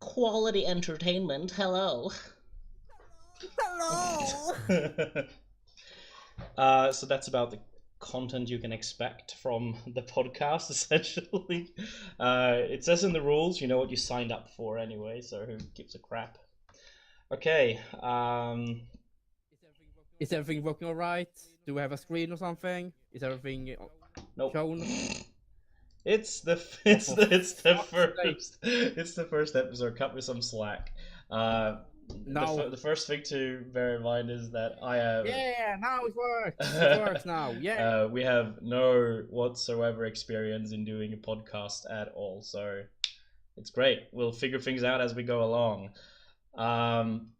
Quality entertainment, hello. Hello. So that's about the content you can expect from the podcast, essentially. It says in the rules, you know what you signed up for anyway, so who gives a crap? Okay. Is everything working all right? Do we have a screen or something? Is everything Nope. shown? Oh, for It's the fuck's sake! first episode. Cut me some slack. Uh, Now, the first thing to bear in mind is that I have yeah, now it works. It works now. Yeah. we have no whatsoever experience in doing a podcast at all, so it's great. We'll figure things out as we go along. Um,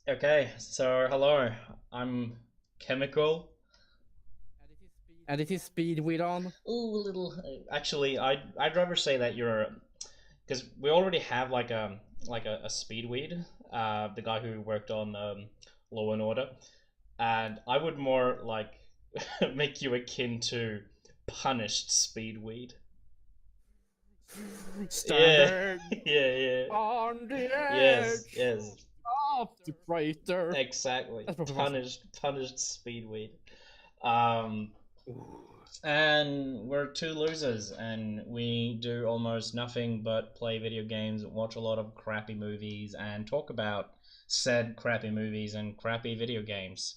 okay, so hello, I'm Chemical. And it is speed weed on. Ooh, little. Actually, I'd rather say that you're, because we already have a speedweed, the guy who worked on Law and Order, and I would more like make you akin to punished speedweed. Yeah, Standing yeah. on the Yes, edge yes, of the crater. exactly. That's probably awesome. Punished speedweed. Um, and we're two losers, and we do almost nothing but play video games, watch a lot of crappy movies, and talk about said crappy movies and crappy video games.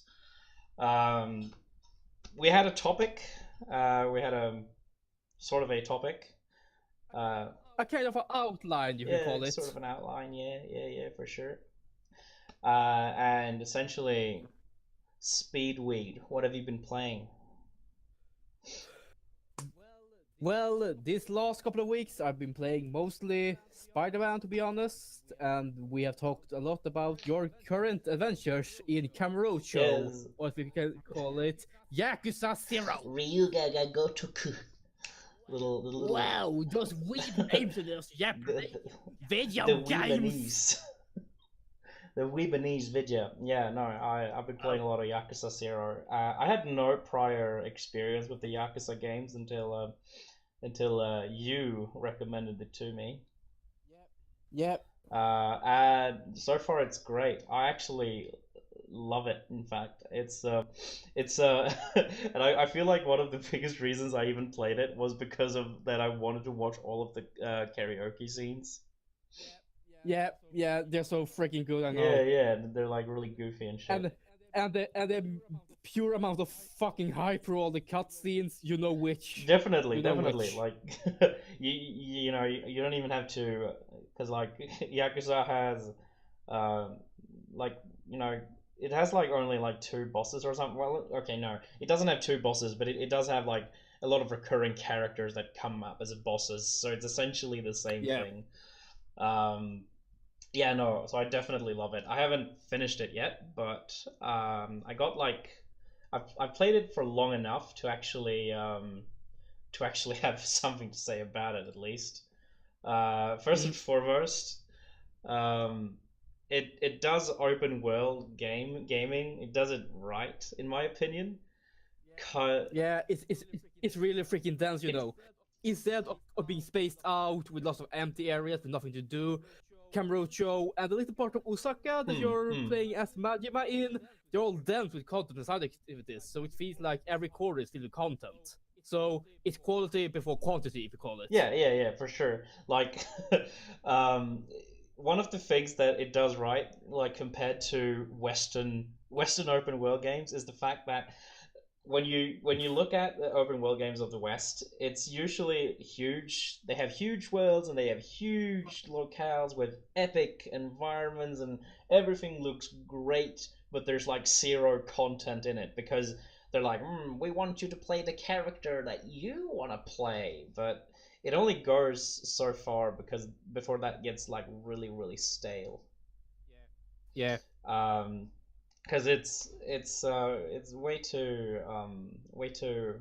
Um, we had a topic. We had a sort of a topic. Uh, A kind of an outline, you can yeah, call it. sort of an outline. Yeah, for sure. And essentially, Speedweed. What have you been playing? Well, these last couple of weeks I've been playing mostly Spider-Man, to be honest, and we have talked a lot about your current adventures in Kamurocho, Yes. or if you can call it Yakuza 0. Ryuga ga Gotoku. Little Wow, those weird names in those Japanese video the games. Weebanese. The Weebanese video. Yeah, no, I've been playing a lot of Yakuza 0. I had no prior experience with the Yakuza games until you recommended it to me. Yep. And so far it's great. I actually love it. In fact, it's and I feel like one of the biggest reasons I even played it was because of that I wanted to watch all of the karaoke scenes. Yeah, they're so freaking good, I know. Yeah, they're like really goofy and shit. And the pure amount of fucking hype for all the cutscenes, you know which. Definitely, You know definitely. which. Like, you know, you don't even have to, because like Yakuza has, uh, like you know, it has like only like two bosses or something. Well, okay, no, it doesn't have two bosses, but it does have like a lot of recurring characters that come up as bosses. So it's essentially the same Yeah. thing. Um, yeah, no, so I definitely love it. I haven't finished it yet, but I got like I've played it for long enough to actually have something to say about it at least. First and Mhm. foremost, um, it does open world gaming. It does it right, in my opinion. Yeah, it's really freaking dense, you It's know. Instead of being spaced out with lots of empty areas with nothing to do, Kamurocho and the little part of Osaka that hmm, you're hmm. playing as Majima in, they're all dense with content and side activities, so it feels like every quarter is filled with content. So it's quality before quantity, if you call it. Yeah, for sure. Like, um, one of the things that it does right, like compared to Western open world games, is the fact that when you look at the open world games of the West, it's usually huge. They have huge worlds and they have huge locales with epic environments and everything looks great, but there's like zero content in it because they're like, we want you to play the character that you want to play, but it only goes so far because before that gets like really stale. Yeah. Um, because it's way too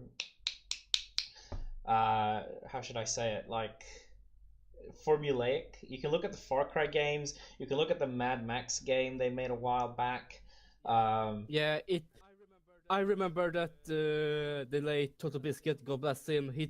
how should I say it, like formulaic. You can look at the Far Cry games. You can look at the Mad Max game they made a while back. Um, Yeah, it. I remember that the late Total Biscuit, God bless him, he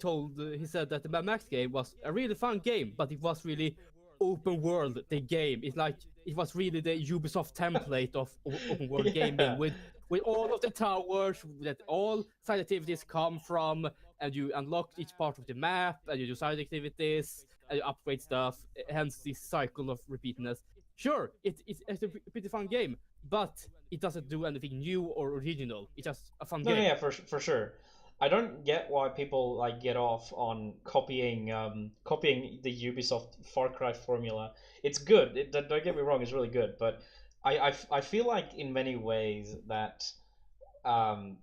said that the Mad Max game was a really fun game, but it was really open world. The game, it's like it was really the Ubisoft template of open world gaming yeah. with all of the towers that all side activities come from, and you unlock each part of the map, and you do side activities, and you upgrade stuff. Hence this cycle of repeatedness. Sure, it's a pretty fun game, but it doesn't do anything new or original. It's just a fun No, no, game. yeah, for sure. I don't get why people like get off on copying the Ubisoft Far Cry formula. It's good. Don't get me wrong, it's really good. But I feel like in many ways that um,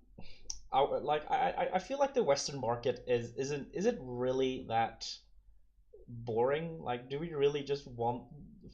I feel like the Western market isn't really that boring. Like, do we really just want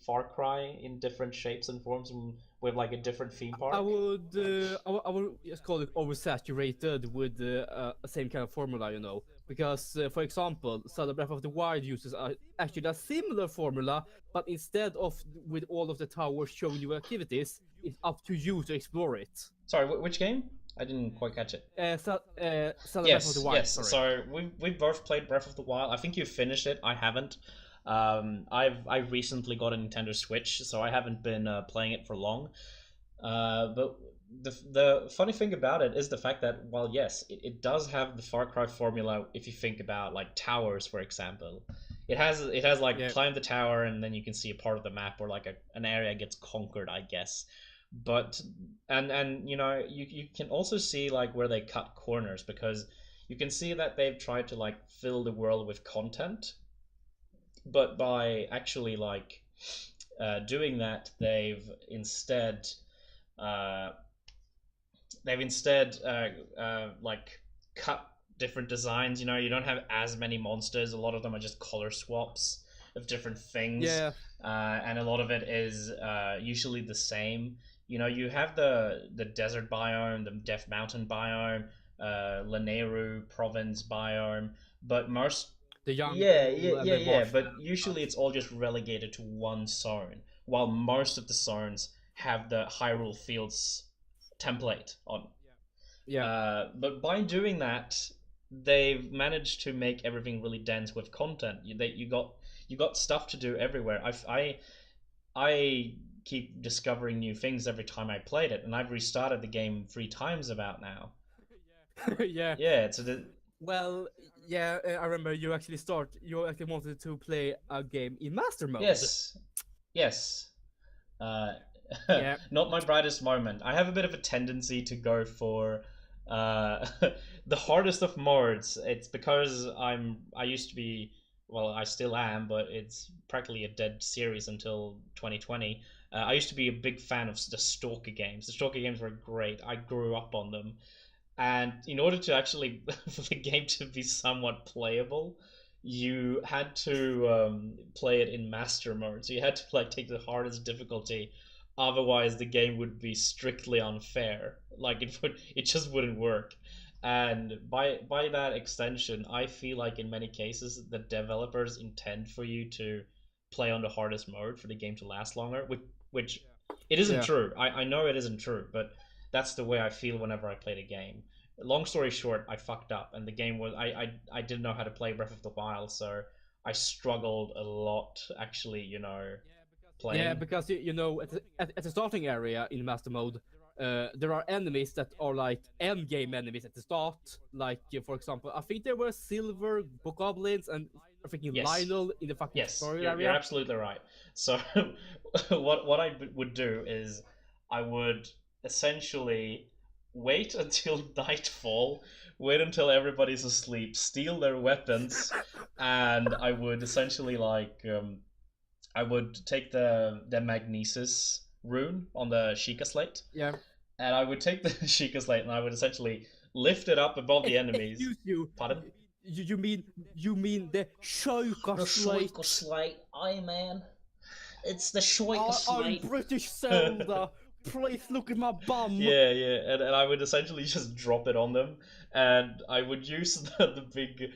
Far Cry in different shapes and forms and with like a different theme park? I would just call it oversaturated with the same kind of formula, you know. Because, for example, Zelda Breath of the Wild uses actually a similar formula, but instead of with all of the towers showing you activities, it's up to you to explore it. Sorry, which game? I didn't quite catch it. Zelda Breath of the Yes, Wild, yes. sorry. So we both played Breath of the Wild. I think you finished it. I haven't. I recently got a Nintendo Switch, so I haven't been playing it for long. But the funny thing about it is the fact that while yes, it does have the Far Cry formula. If you think about like towers, for example, it has like Yeah, climb the tower and then you can see a part of the map or like an area gets conquered, I guess. But and you know you can also see like where they cut corners because you can see that they've tried to like fill the world with content, but by actually like doing that, uh, they've instead like cut different designs. You know, you don't have as many monsters. A lot of them are just color swaps of different things, yeah, and a lot of it is usually the same. You know, you have the desert biome, the Death Mountain biome, Lanayru province biome, but most the yeah, yeah, jungle and yeah, the yeah. marshland But and usually such. it's all just relegated to one zone, while most of the zones have the Hyrule Fields template on. Yeah, But by doing that, they've managed to make everything really dense with content. You got stuff to do everywhere. I keep discovering new things every time I played it, and I've restarted the game 3 times about now. yeah. Yeah, so the Well, yeah, I remember you actually wanted to play a game in master mode. yes, yes. Uh, Yeah, not my brightest moment. I have a bit of a tendency to go for uh, the hardest of modes. It's because I used to be, well, I still am, but it's practically a dead series until 2020. I used to be a big fan of the Stalker games. The Stalker games were great. I grew up on them, and in order to actually for the game to be somewhat playable, you had to play it in master mode. So you had to like take the hardest difficulty. Otherwise, the game would be strictly unfair. Like it just wouldn't work. And by that extension, I feel like in many cases the developers intend for you to play on the hardest mode for the game to last longer. Which it isn't yeah, true. I know it isn't true, but that's the way I feel whenever I play the game. Long story short, I fucked up, and the game was I didn't know how to play Breath of the Wild, so I struggled a lot actually, yeah. playing. Because you know, at the starting area in master mode, there are enemies that are like end game enemies at the start. Like for example, I think there were silver goblins and I think Yes, Lionel in the fucking yes, tutorial you're area. absolutely right. So what I would do is I would essentially wait until nightfall, wait until everybody's asleep, steal their weapons, and I would essentially I would take the magnesis rune on the Sheikah slate, Yeah. and I would take the Sheikah slate and I would essentially lift it up above the enemies. Excuse you. Pardon? You mean the Shoyka The Shoiko slate? slate, aye man. It's the Shoiko I'm slate. British Zelda. Please look at my bum. Yeah, yeah, and I would essentially just drop it on them, and I would use the big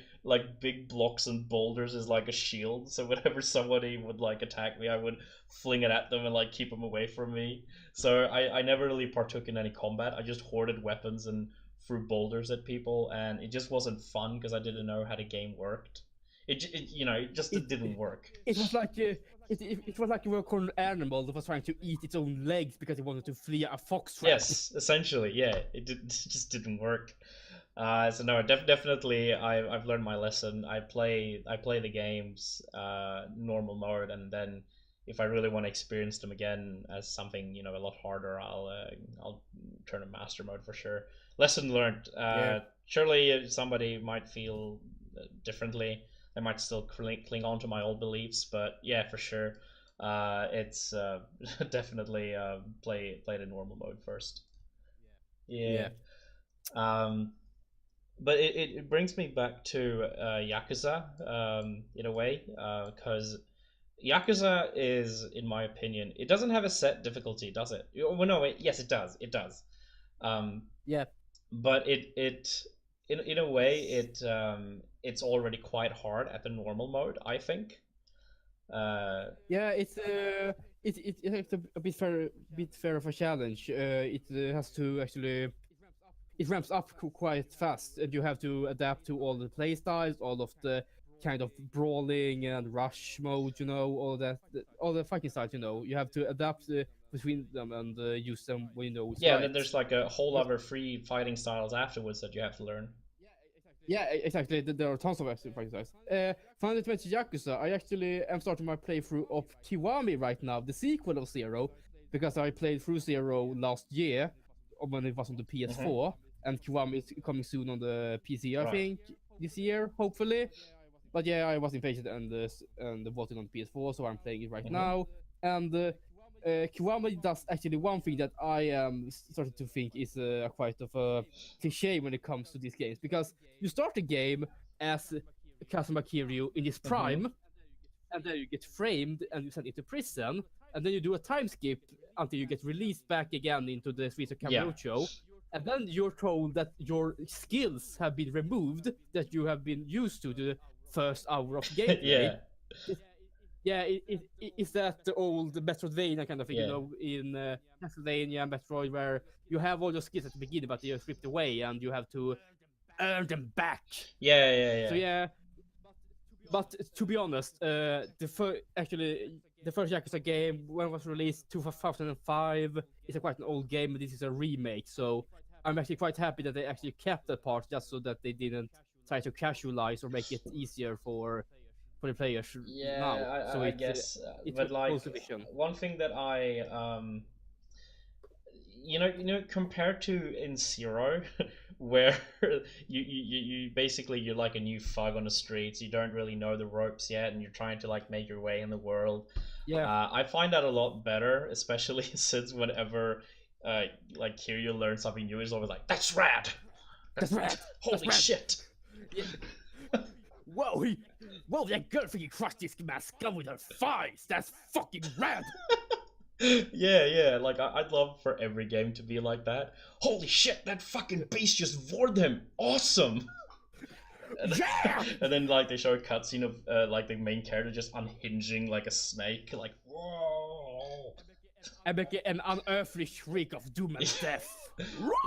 big blocks and boulders as like a shield. So whenever somebody would like attack me, I would fling it at them and like keep them away from me. So I never really partook in any combat. I just hoarded weapons and threw boulders at people, and it just wasn't fun because I didn't know how the game worked. It just It it didn't work. it was like it was like you were a cornered animal that was trying to eat its own legs because it wanted to flee a fox trap. Yes, essentially, yeah. It just didn't work. So no, definitely, I've learned my lesson. I play the games normal mode, and then if I really want to experience them again as something a lot harder, I'll turn to master mode for sure. Lesson learned. Yeah, Surely somebody might feel differently. They might still cling on to my old beliefs, but yeah, for sure. It's definitely play the normal mode first. Yeah. yeah, Um, but it brings me back to Yakuza in a way, because Yakuza is, in my opinion, it doesn't have a set difficulty, does it? Well, no, wait, yes, it does. It does. Um, yeah. but in a way, it's already quite hard at the normal mode, I think. Uh, Yeah, it's a bit fair of a challenge. It has to actually it ramps up quite fast, and you have to adapt to all the play styles, all of the kind of brawling and rush mode, all that, all the fighting styles. You have to adapt between them and use them when you know it's yeah, and then right. there's like a whole Because other free fighting styles afterwards that you have to learn. yeah, exactly. There are tons of actual fighting styles. Final Fantasy Yakuza. I actually am starting my playthrough of Kiwami right now, the sequel of Zero, because I played through Zero last year when it was on the Hmm. PS4, and Kiwami is coming soon on the PC, I Right. think, this year, hopefully. But yeah, I was impatient and bought it on PS4, so I'm playing it right Hmm. now. And Kiwami does actually one thing that I am starting to think is quite of a cliche when it comes to these games, because you start the game as Kazuma Kiryu in his Hmm. prime, and then you get framed and you sent into prison, and then you do a time skip until you get released back again into the streets of Yeah. Kamurocho, and then you're told that your skills have been removed that you have been used to the first hour of gameplay. Yeah. Yeah, it's that the old Metroidvania kind of thing, Yeah. in Castlevania, Metroid, where you have all your skills at the beginning, but they're stripped away, and you have to earn them back. Yeah. Yeah. So Yeah. yeah, but to be honest, the first Yakuza game when it was released 2005 is quite an old game. This is a remake, so I'm actually quite happy that they actually kept that part just so that they didn't try to casualize or make it easier for the players now. Yeah, So I guess, it but like goes to vision. one thing that compared to in Zero, where you basically you're like a new thug on the streets, you don't really know the ropes yet, and you're trying to like make your way in the world. Yeah, I find that a lot better, especially since whenever like Kiryu learns something new, he's always like, "That's rad! that's right. That's Holy right. shit!" Yeah. Whoa, whoa, that girl freaking crushed this man's skull with her thighs. That's fucking rad. Yeah, yeah. Like I'd love for every game to be like that. Holy shit! That fucking beast just vored him. Awesome. And, Yeah. and then like they show a cutscene of like the main character just unhinging like a snake. Like whoa. I make an unearthly shriek of doom and death.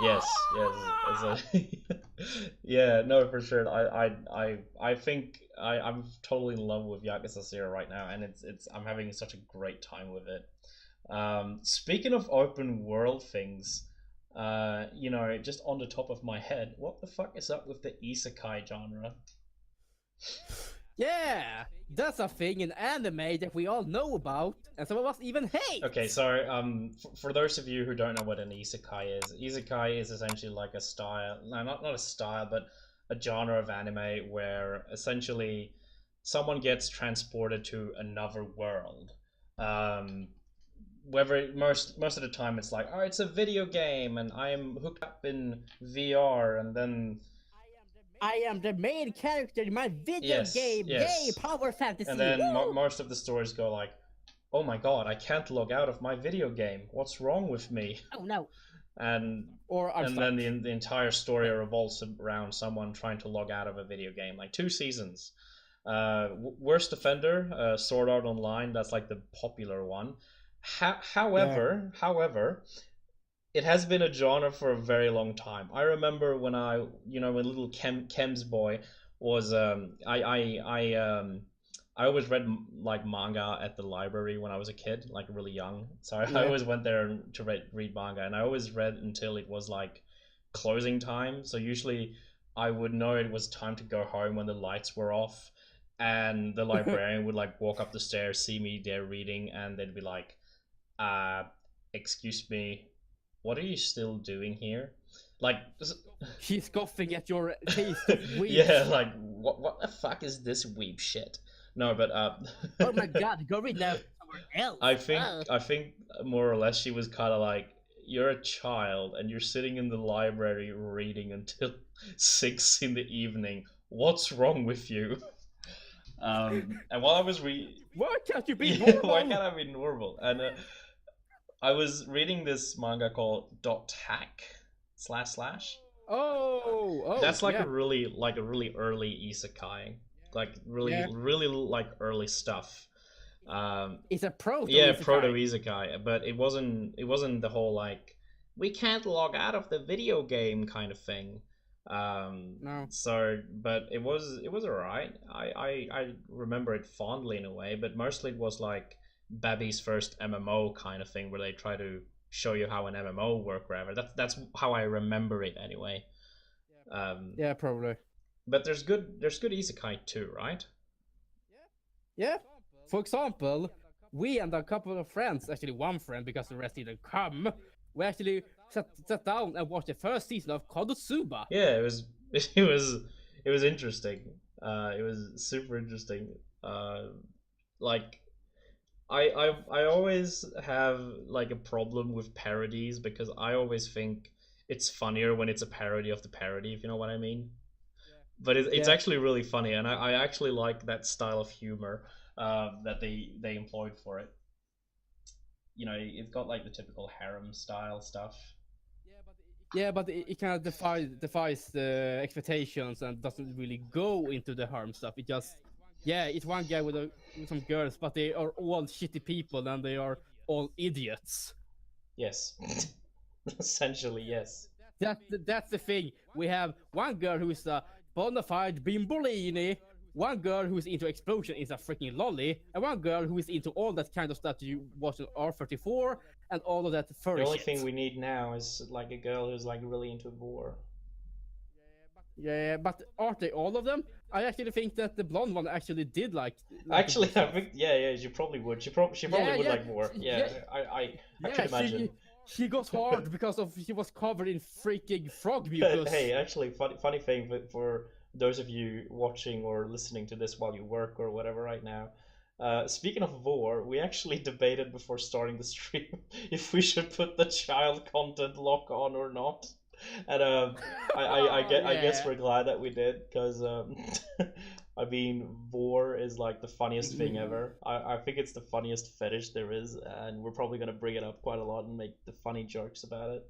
Yes, yes. Yeah, no, for sure. I think I'm totally in love with Yakuza Zero right now, and it's I'm having such a great time with it. Speaking of open world things, just on the top of my head, what the fuck is up with the Isekai genre? Yeah, that's a thing in anime that we all know about, and some of us even hate. Okay, so for those of you who don't know what an isekai is essentially like a style, no, not a style, but a genre of anime where essentially someone gets transported to another world. Um, whether most of the time it's like, oh, it's a video game and I'm hooked up in VR, and then I am the main character in my video yes, game. Yay, yes, power and fantasy. then Woo! most of the stories go like, oh my god, I can't log out of my video game. What's wrong with me? Oh no. And Or I'm and stuck. then the entire story revolves around someone trying to log out of a video game. Like 2 seasons. Worst Offender, Sword Art Online. That's like the popular one. Yeah. However, it has been a genre for a very long time. I remember when when little Kem's boy was I always read like manga at the library when I was a kid, like really young. So I Yeah. always went there to read manga, and I always read until it was like closing time. So usually I would know it was time to go home when the lights were off, and the librarian would like walk up the stairs, see me there reading, and they'd be like, uh, "Excuse me, what are you still doing here?" Like, He's scoffing at your taste of weed. yeah, like what the fuck is this weeb shit? No, but Oh my god, go read now somewhere else. I think more or less she was kind of like, you're a child and you're sitting in the library reading until 6 in the evening. What's wrong with you? And while I was Why can't you be yeah, normal? why can't I be normal? And I was reading this manga called Dot Hack slash slash. Oh, That's yeah. like a really early isekai, like Yeah. really like early stuff. It's a proto. Yeah, isekai. proto isekai, but it wasn't the whole like we can't log out of the video game kind of thing. No. So, but it was alright. I remember it fondly in a way, but mostly it was like Babby's first MMO kind of thing where they try to show you how an MMO work, whatever. That's how I remember it anyway. Yeah, probably. But there's good isekai too, right? Yeah. For example, we and a couple of friends, actually one friend because the rest didn't come, we actually sat down and watched the first season of Konosuba. Yeah, it was interesting. It was super interesting. Like I always have like a problem with parodies because I always think it's funnier when it's a parody of the parody, if you know what I mean. But it's Yeah. actually really funny, and I actually like that style of humor that they employed for it. It's got like the typical harem style stuff. Yeah, but it kind of defies the expectations and doesn't really go into the harm stuff. It just, yeah, it's one guy with some girls, but they are all shitty people and they are all idiots. Yes, essentially yes. That's the thing. We have one girl who is a bona fide bimbolini, one girl who is into explosion is a freaking lolly, and one girl who is into all that kind of stuff you watch on R34 and all of that furry The only shit. thing we need now is like a girl who's like really into war. Yeah, but aren't they all of them? I actually think that the blonde one actually did like Actually, the I think yeah, she probably would. She probably would yeah, like war. Yeah, yeah, I could yeah. imagine. She got hard because of she was covered in freaking frog mucus. Hey, actually, funny thing for those of you watching or listening to this while you work or whatever right now. Speaking of war, we actually debated before starting the stream if we should put the child content lock on or not. And I guess we're glad that we did because I mean war is like the funniest thing ever. I think it's the funniest fetish there is, and we're probably gonna bring it up quite a lot and make the funny jokes about it.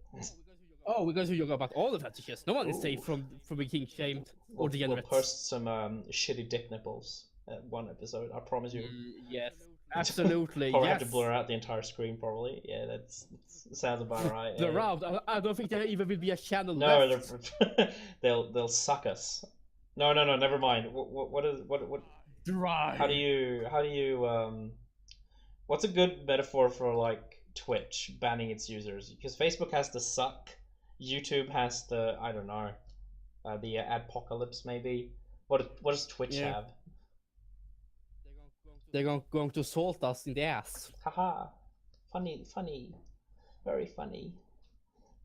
Oh, we're going to talk about all the fetishes. No one is safe from being shamed or We'll degenerates. post some shitty dick nipples at one episode. I promise you. Yes, absolutely. Probably yes. have to blur out the entire screen. Probably. Yeah, that sounds about right. The Yeah. round. I don't think there even will be a channel No, left. they'll suck us. No, never mind. What Dry. how do you what's a good metaphor for like Twitch banning its users? Because Facebook has the suck, YouTube has the I don't know, the adpocalypse maybe. What does Twitch Yeah. have? They're going to salt us in the ass. Haha, funny, very funny.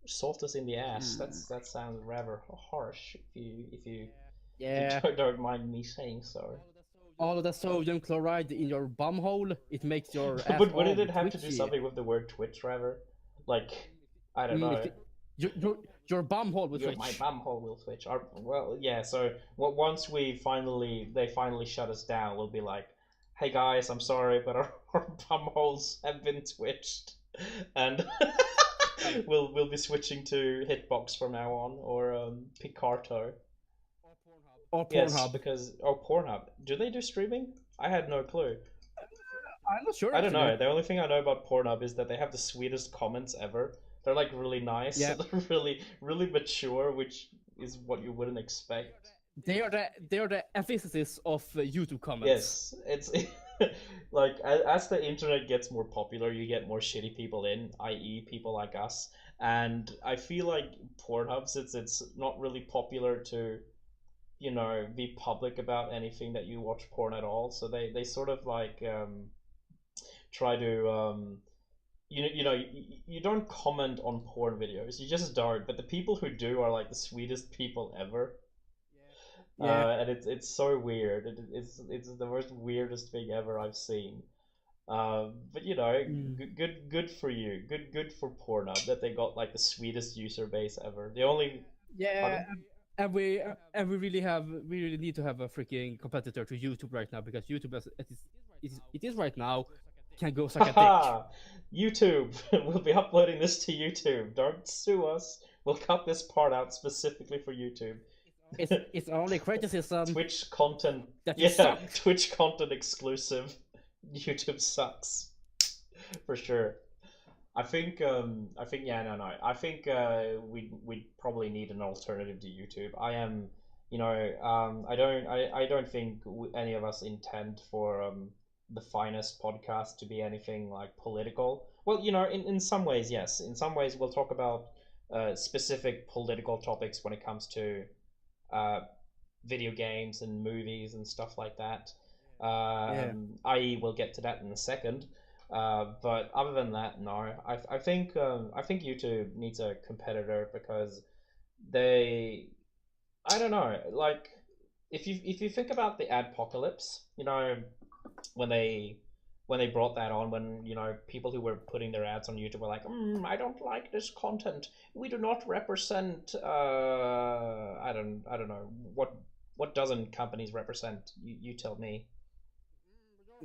Salt us in the ass. That sounds rather harsh. If you Yeah. don't mind me saying so. All of the sodium chloride in your bumhole, it makes your ass But wouldn't all it have to do twitchy. something with the word Twitch, rather? Like, I don't know. Your bumhole will twitch. My bumhole will twitch. Well, yeah. So once they finally shut us down, we'll be like, hey guys, I'm sorry, but our bum holes have been twitched, and we'll be switching to Hitbox from now on, or Picarto. Or Yes, Pornhub. because Pornhub. Do they do streaming? I had no clue. I'm not sure I don't actually. know. The only thing I know about Pornhub is that they have the sweetest comments ever. They're like really nice. Yeah, They're really mature, which is what you wouldn't expect. they are the antithesis of YouTube comments. Yes, it's like as the internet gets more popular, you get more shitty people in, i.e., people like us. And I feel like Pornhub, since it's not really popular to, be public about anything that you watch porn at all, so they sort of like try to you don't comment on porn videos, you just don't. But the people who do are like the sweetest people ever. Yeah. And it's so weird. It's the most weirdest thing ever I've seen. But Mm. good for you. Good for Pornhub that they got like the sweetest user base ever. The only Yeah, pardon? and we really need to have a freaking competitor to YouTube right now because YouTube as it is right now can go suck a dick. Haha! YouTube. We'll be uploading this to YouTube. Don't sue us. We'll cut this part out specifically for YouTube. It's only criticism Twitch content. that you Yeah, suck. Twitch content exclusive. YouTube sucks for sure. I think yeah, no. I think we probably need an alternative to YouTube. I don't think any of us intend for the finest podcast to be anything like political. Well, in some ways, yes. In some ways, we'll talk about specific political topics when it comes to uh, video games and movies and stuff like that. Yeah, I.e., we'll get to that in a second. But other than that, no. I think YouTube needs a competitor because they, I don't know, like if you think about the adpocalypse, when they when they brought that on, when people who were putting their ads on YouTube were like, I don't like this content. We do not represent. I don't know what doesn't companies represent. You tell me.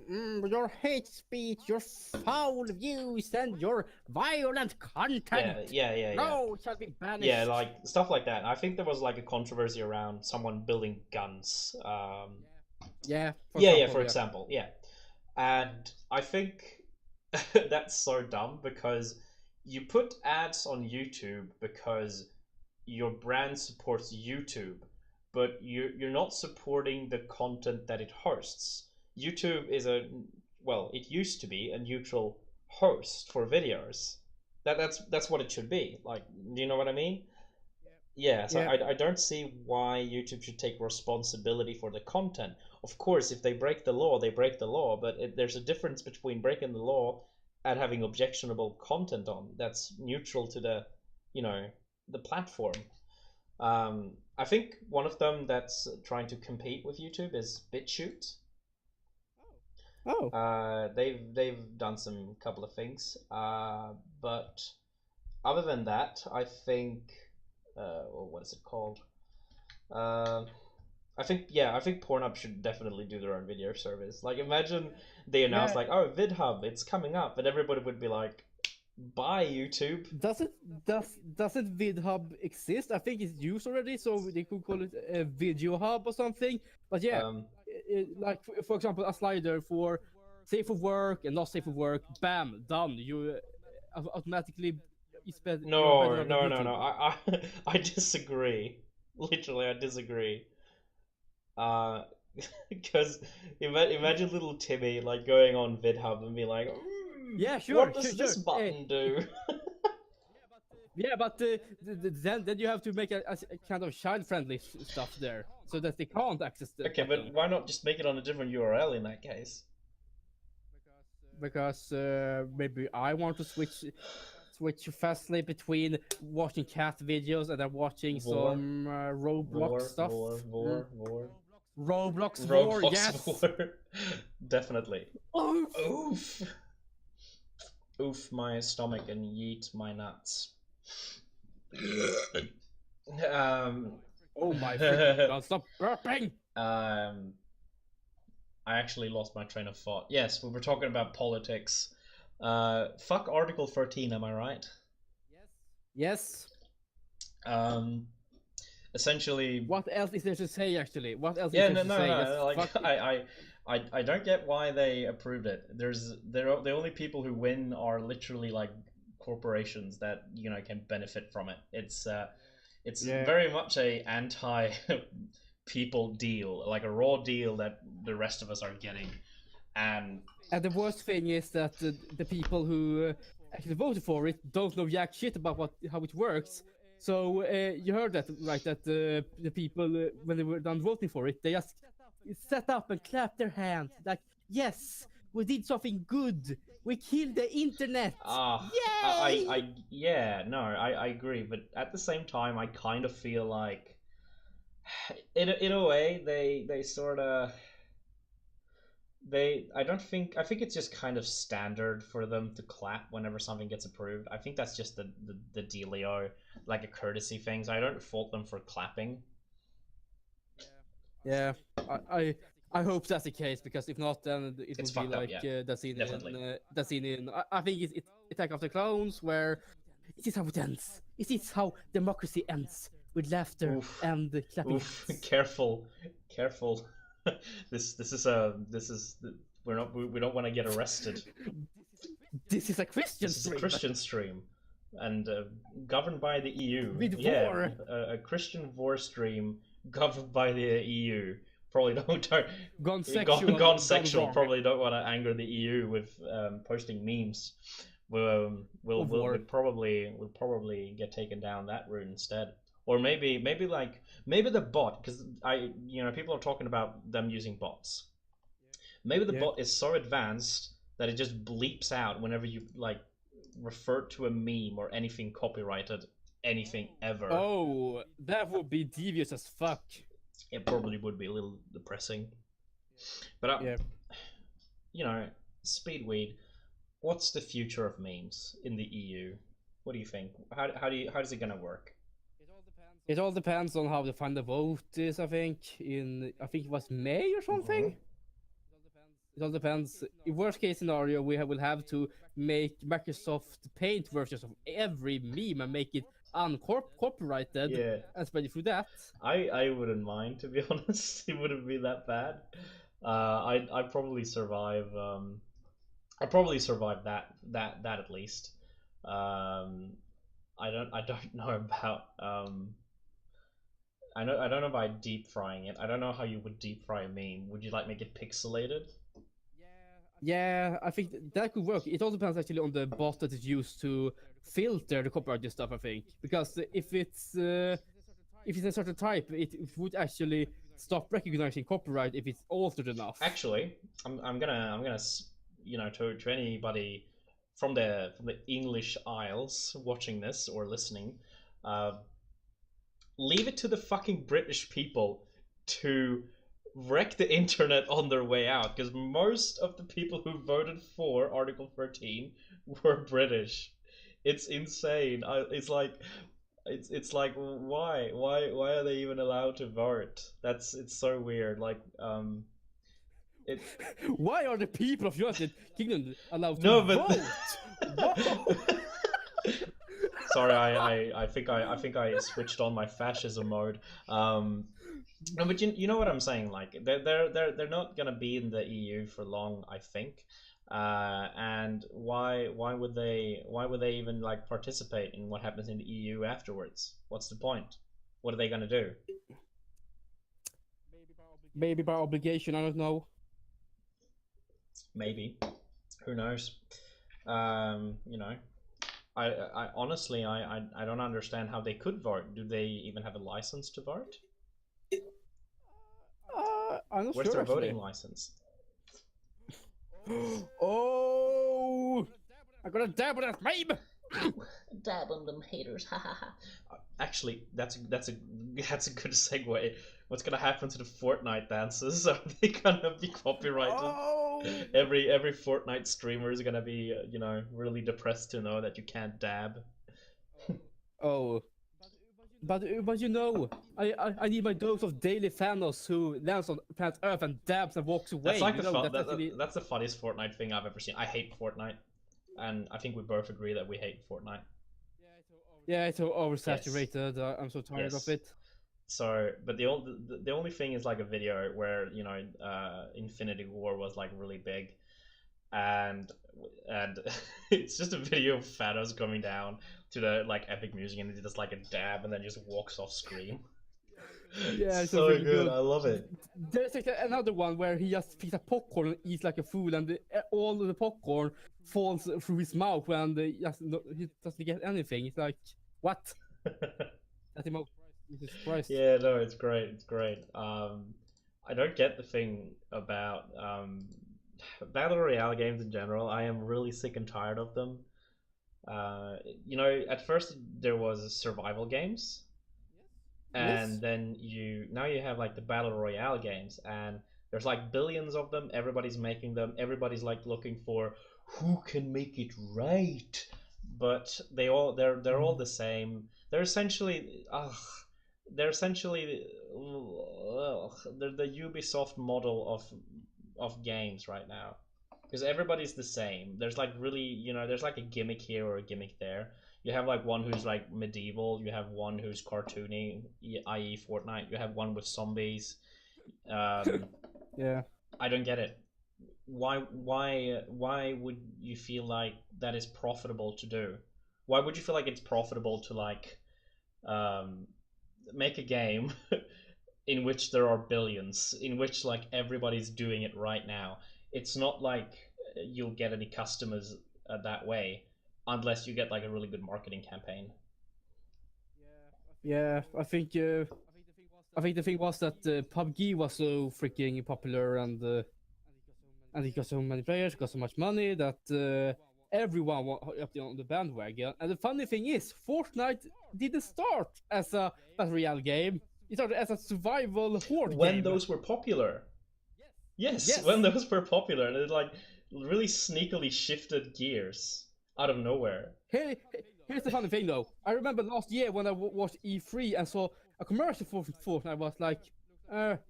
your hate speech, your foul views, and your violent Yeah, content. yeah, yeah, yeah. No, it shall be Yeah, banished. like stuff like that. I think there was like a controversy around someone building guns. Yeah, for Yeah, yeah, example, for yeah. example, yeah. And I think that's so dumb because you put ads on YouTube because your brand supports YouTube, but you're not supporting the content that it hosts. YouTube is well, it used to be a neutral host for videos. That's what it should be. Like, do you know what I mean? Yeah, so Yeah, I don't see why YouTube should take responsibility for the content. Of course, if they break the law, they break the law, but there's a difference between breaking the law and having objectionable content on that's neutral to the platform. I think one of them that's trying to compete with YouTube is BitChute. oh, They've done some couple of things, but other than that, I think what is it called? Uh, I think Pornhub should definitely do their own video service. Like, imagine they announce yeah. like, "Oh, VidHub, it's coming up," and everybody would be like, "Bye, YouTube." Does it doesn't VidHub exist? I think it's used already, so they could call it a Video Hub or something. But yeah, Um, like for example, a slider for safe for work and not safe for work. Bam, done. You automatically you're better no, on the no, no, YouTube. no. I disagree. Literally, I disagree. Uh, because imagine little Timmy like going on VidHub and be like, Yeah, sure, "What sure, does sure. this button do?" Yeah, but then you have to make a kind of child-friendly stuff there, so that they can't access the Okay, but button. why not just make it on a different URL in that case? Because maybe I want to switch fastly between watching cat videos and then watching Vor, some Roblox vor, stuff. vor, Mm. vor, vor. Roblox War, Roblox yes. War. Definitely. Oh, Oof. Oof my stomach and yeet my nuts. um, oh my freaking god! Stop burping. um, I actually lost my train of thought. Yes, we were talking about politics. Fuck Article 13, am I right? Yes. Um, essentially, What else is there to say? Actually, what else is yeah, there no, to no, say? no. Just Like, fuck it. I don't get why they approved it. They're the only people who win are literally like corporations that can benefit from it. It's Yeah. very much a anti people deal, like a raw deal that the rest of us are getting, and And the worst thing is that the people who actually voted for it don't know jack shit about how it works. So you heard that, right? That the people, when they were done voting for it, they just set up and clap their hands like, "Yes, we did something good. We killed the internet. Yay!" yeah, no, I agree, but at the same time, I kind of feel like, in a way, they sort of I think it's just kind of standard for them to clap whenever something gets approved. I think that's just the dealio, like a courtesy thing. So I don't fault them for clapping. Yeah, I hope that's the case, because if not, then it It's will be fucked up, like yeah. Definitely. the scene in I think it's Attack of the Clones, where is this how it ends? Is this how democracy ends? With laughter Oof. and clapping Oof, hands. careful, careful. This is we don't want to get arrested. This is a Christian This is a stream. Christian stream, and governed by the EU. With Yeah, war. a Christian war stream governed by the EU. Probably don't Gone sexual. gone sexual. wrong. Probably don't want to anger the EU with posting memes. We'll probably get taken down that route instead. Or maybe the bot, because people are talking about them using bots. Maybe the bot is so advanced that it just bleeps out whenever you like refer to a meme or anything copyrighted, anything ever. Oh, that would be devious as fuck. It probably would be a little depressing. But Speedweed, what's the future of memes in the EU? What do you think? How's it gonna work? It all depends on how the final vote is. I think it was May or something. It all depends. In worst case scenario, will have to make Microsoft Paint versions of every meme and make it uncopyrighted and spread it through that. I wouldn't mind, to be honest. It wouldn't be that bad. I'd probably survive. I'd probably survive that at least. I don't know about I don't know about deep frying it. I don't know how you would deep fry a meme. Would you like make it pixelated? Yeah, I think that could work. It all depends actually on the bot that is used to filter the copyrighted stuff, I think. Because if it's a certain type, it would actually stop recognizing copyright if it's altered enough. Actually, I'm gonna to anybody from the English Isles watching this or listening, leave it to the fucking British people to wreck the internet on their way out, because most of the people who voted for Article 13 were British. It's insane. It's like why are they even allowed to vote? It's so weird. Like it. Why are the people of United Kingdom allowed to vote? Whoa! Sorry, I think I switched on my fascism mode. No, but you know what I'm saying. Like they're not gonna be in the EU for long, I think. And why would they even like participate in what happens in the EU afterwards? What's the point? What are they gonna do? Maybe by obligation, I don't know. Maybe, who knows? I honestly I don't understand how they could vote. Do they even have a license to vote? I'm not Where's sure, their actually. voting license? Oh! I'm gonna dab on that meme! Dab on them haters, ha ha ha. Actually, that's a good segue. What's gonna happen to the Fortnite dances? Are they gonna be copyrighted? Oh! Every Fortnite streamer is gonna be really depressed to know that you can't dab. Oh. But you know, I need my dose of daily Thanos who lands on planet Earth and dabs and walks away. That's like You know, that's actually that's the funniest Fortnite thing I've ever seen. I hate Fortnite, and I think we both agree that we hate Fortnite. yeah, it's so Yes. oversaturated. I'm so tired Yes. of it. So, but the only thing is like a video where Infinity War was like really big, and it's just a video of Thanos coming down to the like epic music, and he does like a dab, and then just walks off screen. Yeah, it's So really good. I love it. There's like another one where he just picks up popcorn and eats like a fool, and all of the popcorn falls through his mouth, and he doesn't get anything. It's like, what? That's the most Jesus Christ. Yeah, no, it's great. It's great. I don't get the thing about battle royale games in general. I am really sick and tired of them. At first there was survival games, and Yes. then now you have like the battle royale games, and there's like billions of them. Everybody's making them. Everybody's like looking for who can make it right, but they're all the same. They're essentially they're the Ubisoft model of games right now, because everybody's the same. There's like really, there's like a gimmick here or a gimmick there. You have like one who's like medieval. You have one who's cartoony, i.e., Fortnite. You have one with zombies. Yeah. I don't get it. Why would you feel like that is profitable to do? Why would you feel like it's profitable to like um, make a game in which there are billions, in which like everybody's doing it right now? It's not like you'll get any customers that way unless you get like a really good marketing campaign. Yeah, I think the thing was that PUBG was so freaking popular, and it got so many players, got so much money that everyone up on the bandwagon. And the funny thing is, Fortnite didn't start as a battle royale game. It started as a survival horde When game. those were popular. Yes, Yes. when those were popular, and it like really sneakily shifted gears out of nowhere. Here's the funny thing though. I remember last year when I watched E3 and saw a commercial for Fortnite. I was like,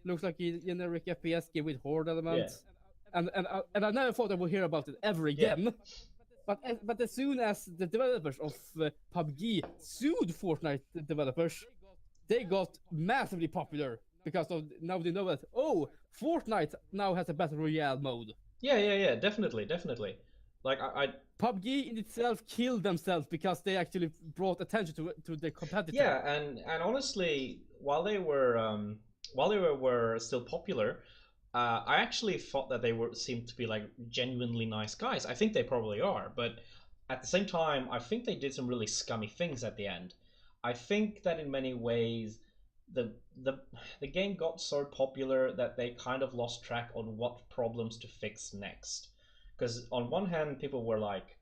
looks like a generic FPS game with horde elements. And I never thought I would hear about it ever again. But as soon as the developers of PUBG sued Fortnite developers, they got massively popular because now they know that Fortnite now has a battle royale mode. Yeah, definitely. Like PUBG in itself killed themselves because they actually brought attention to their competitor. yeah, and honestly, while they were still popular, I actually thought that they seemed to be like genuinely nice guys. I think they probably are, but at the same time, I think they did some really scummy things at the end. I think that in many ways, the the the game got so popular that they kind of lost track on what problems to fix next. Because on one hand, people were like,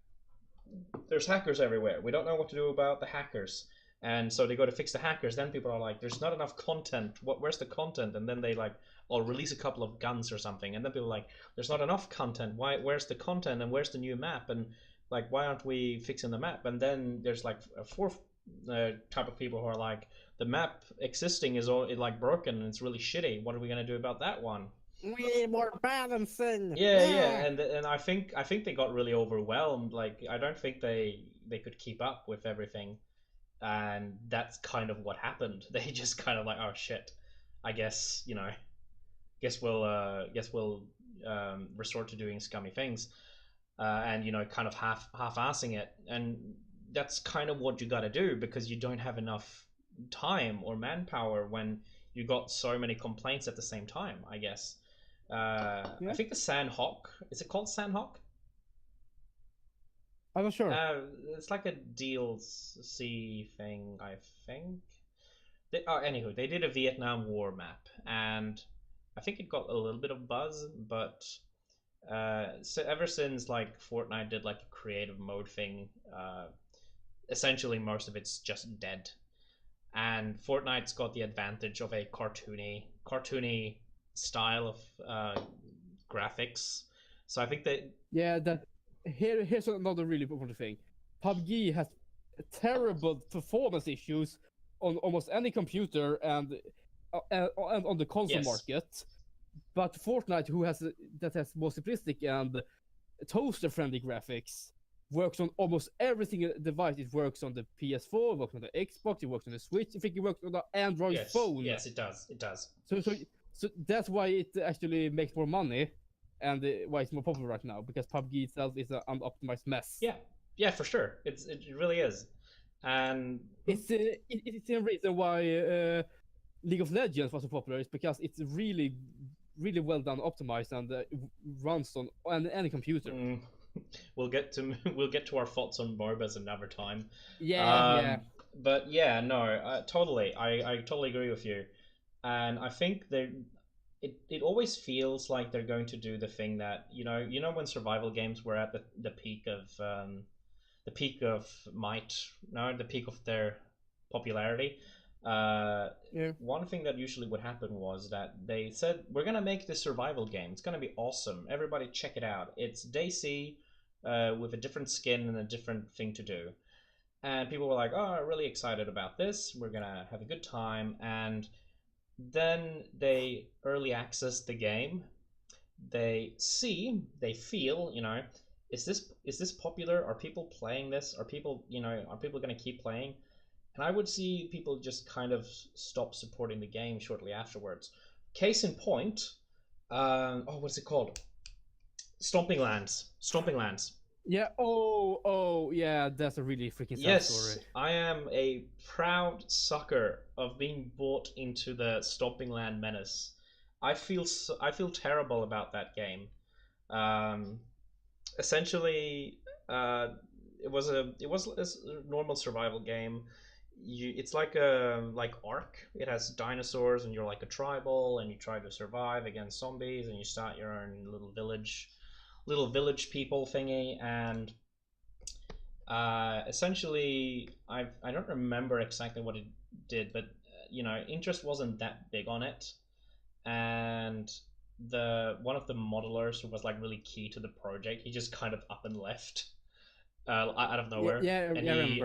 "There's hackers everywhere. We don't know what to do about the hackers." And so they go to fix the hackers. Then people are like, "There's not enough content. Where's the content?" And then they like, "I'll release a couple of guns or something." And then people are like, "There's not enough content. Where's the content? And where's the new map? And like, why aren't we fixing the map?" And then there's like a fourth type of people who are like, "The map existing is all like broken and it's really shitty. What are we gonna do about that one?" We need more balancing. Yeah, and I think they got really overwhelmed. Like I don't think they could keep up with everything, and that's kind of what happened. They just kind of like, "Oh shit, I guess guess we'll resort to doing scummy things," and kind of half-assing it, and that's kind of what you got to do because you don't have enough time or manpower when you got so many complaints at the same time, I guess. I think the Sandhawk, is it called Sandhawk? I'm not sure. It's like a DLC thing, I think. Anywho, they did a Vietnam War map, and I think it got a little bit of buzz, but so ever since like Fortnite did like a creative mode thing, essentially most of it's just dead. And Fortnite's got the advantage of a cartoony style of graphics. So I think that Yeah, here's another really important thing. PUBG has terrible performance issues on almost any computer and on the console Yes. market. But Fortnite, who has that has more simplistic and toaster-friendly graphics, works on almost everything device. It works on the PS4, it works on the Xbox, it works on the Switch. I think it works on the Android Yes. phone. Yes, it does. It does. So that's why it actually makes more money, and why it's more popular right now, because PUBG itself is an unoptimized mess. Yeah. Yeah, for sure. It really is. And It's the reason why League of Legends was so popular. Is because it's really well done, optimized, and runs on any computer. we'll get to our thoughts on MOBAs another time. Yeah. But yeah, no, totally. I totally agree with you. And I think it always feels like they're going to do the thing that when survival games were at the peak of the peak of their popularity. One thing that usually would happen was that they said, we're gonna make this survival game. It's gonna be awesome. Everybody check it out. It's DayZ with a different skin and a different thing to do. And people were like, oh, really excited about this. We're gonna have a good time. And then they early access the game. They feel, is this popular? Are people playing this? Are people going to keep playing? And I would see people just kind of stop supporting the game shortly afterwards. Case in point, what's it called? Stomping Lands. Yeah. Oh, yeah. That's a really freaking sad story. I am a proud sucker of being brought into the Stomping Land menace. I feel terrible about that game. Essentially, it was a normal survival game. It's like Ark. It has dinosaurs, and you're like a tribal, and you try to survive against zombies, and you start your own little village people thingy. And essentially, I don't remember exactly what it did, but interest wasn't that big on it. And one of the modelers who was like really key to the project, he just kind of up and left out of nowhere.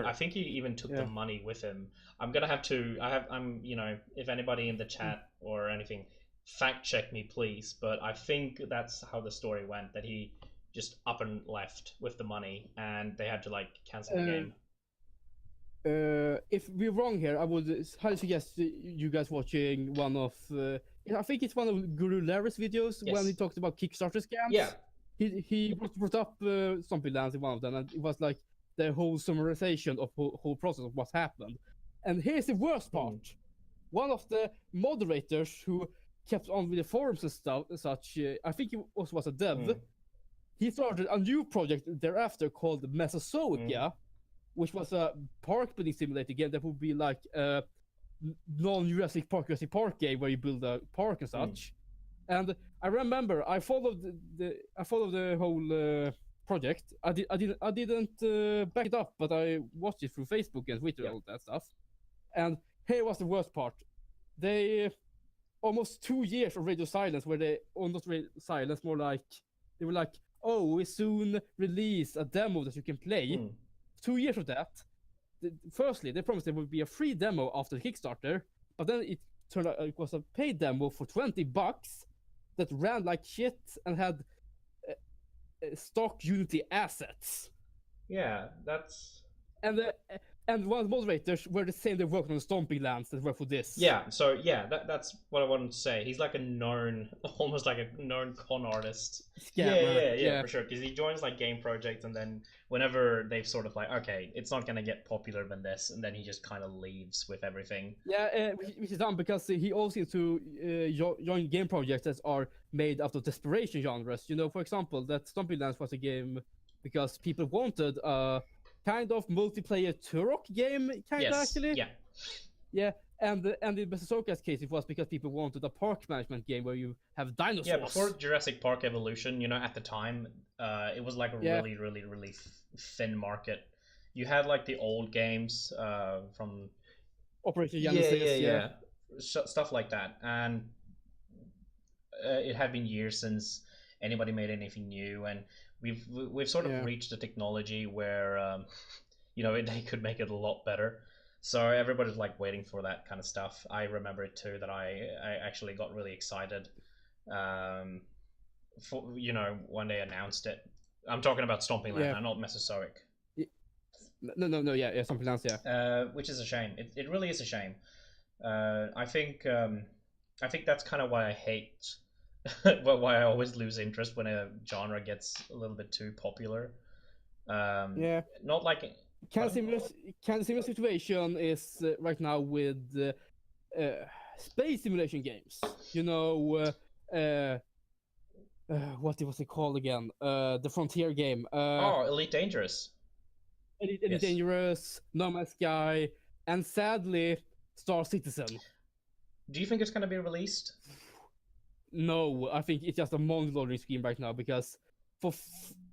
I think he even took the money with him. If anybody in the chat or anything, fact check me please, but I think that's how the story went, that he just up and left with the money and they had to like cancel the game. If we're wrong here, I would highly suggest you guys watching one of I think it's one of Guru Larry's videos. Yes. When he talked about Kickstarter scams. Yeah. He brought up Zombie Lands in one of them, and it was like the whole summarization of whole process of what happened. And here's the worst part. One of the moderators who kept on with the forums and stuff, such, I think he also was a dev. He started a new project thereafter called Mesozoica, which was a park building simulator game that would be like a non-Jurassic Park game where you build a park and such. And I remember I followed the whole project. I didn't back it up, but I watched it through Facebook and Twitter and all that stuff. And here was the worst part. They almost 2 years of radio silence, where they not radio silence, more like they were like, oh, we soon release a demo that you can play. 2 years of that. Firstly, they promised there would be a free demo after the Kickstarter, but then it turned out it was a paid demo for $20 that ran like shit and had stock Unity assets. Yeah, that's... And one of the moderators were the same that worked on the Stomping Lands that were for this. Yeah, so yeah, that's what I wanted to say. He's like almost like a known con artist. Yeah, for sure. Because he joins like game projects, and then whenever they've sort of like, okay, it's not gonna get popular than this, and then he just kind of leaves with everything. Yeah, which is dumb, because he also seems to join game projects that are made out of desperation genres. For example, that Stomping Lands was a game because people wanted kind of multiplayer Turok game, actually. Yeah, and in Mesozoica's case, it was because people wanted a park management game where you have dinosaurs. Yeah, before Jurassic Park Evolution, at the time, it was like a really, really, really thin market. You had like the old games from Operation Genesis, stuff like that, and it had been years since anybody made anything new, and we've sort of reached a technology where they could make it a lot better. So everybody's like waiting for that kind of stuff. I remember it too that I actually got really excited for when they announced it. I'm talking about Stomping Land, Yeah. not Mesozoic. No, yeah, something else, yeah. Which is a shame. It really is a shame. I think that's kind of why I hate, why I always lose interest when a genre gets a little bit too popular. Yeah. Not like Kind of similar situation is right now with space simulation games. What was it called again? The Frontier game. Elite Dangerous. Elite Yes. Dangerous, No Man's Sky, and sadly, Star Citizen. Do you think it's going to be released? No, I think it's just a money-laundering scheme right now because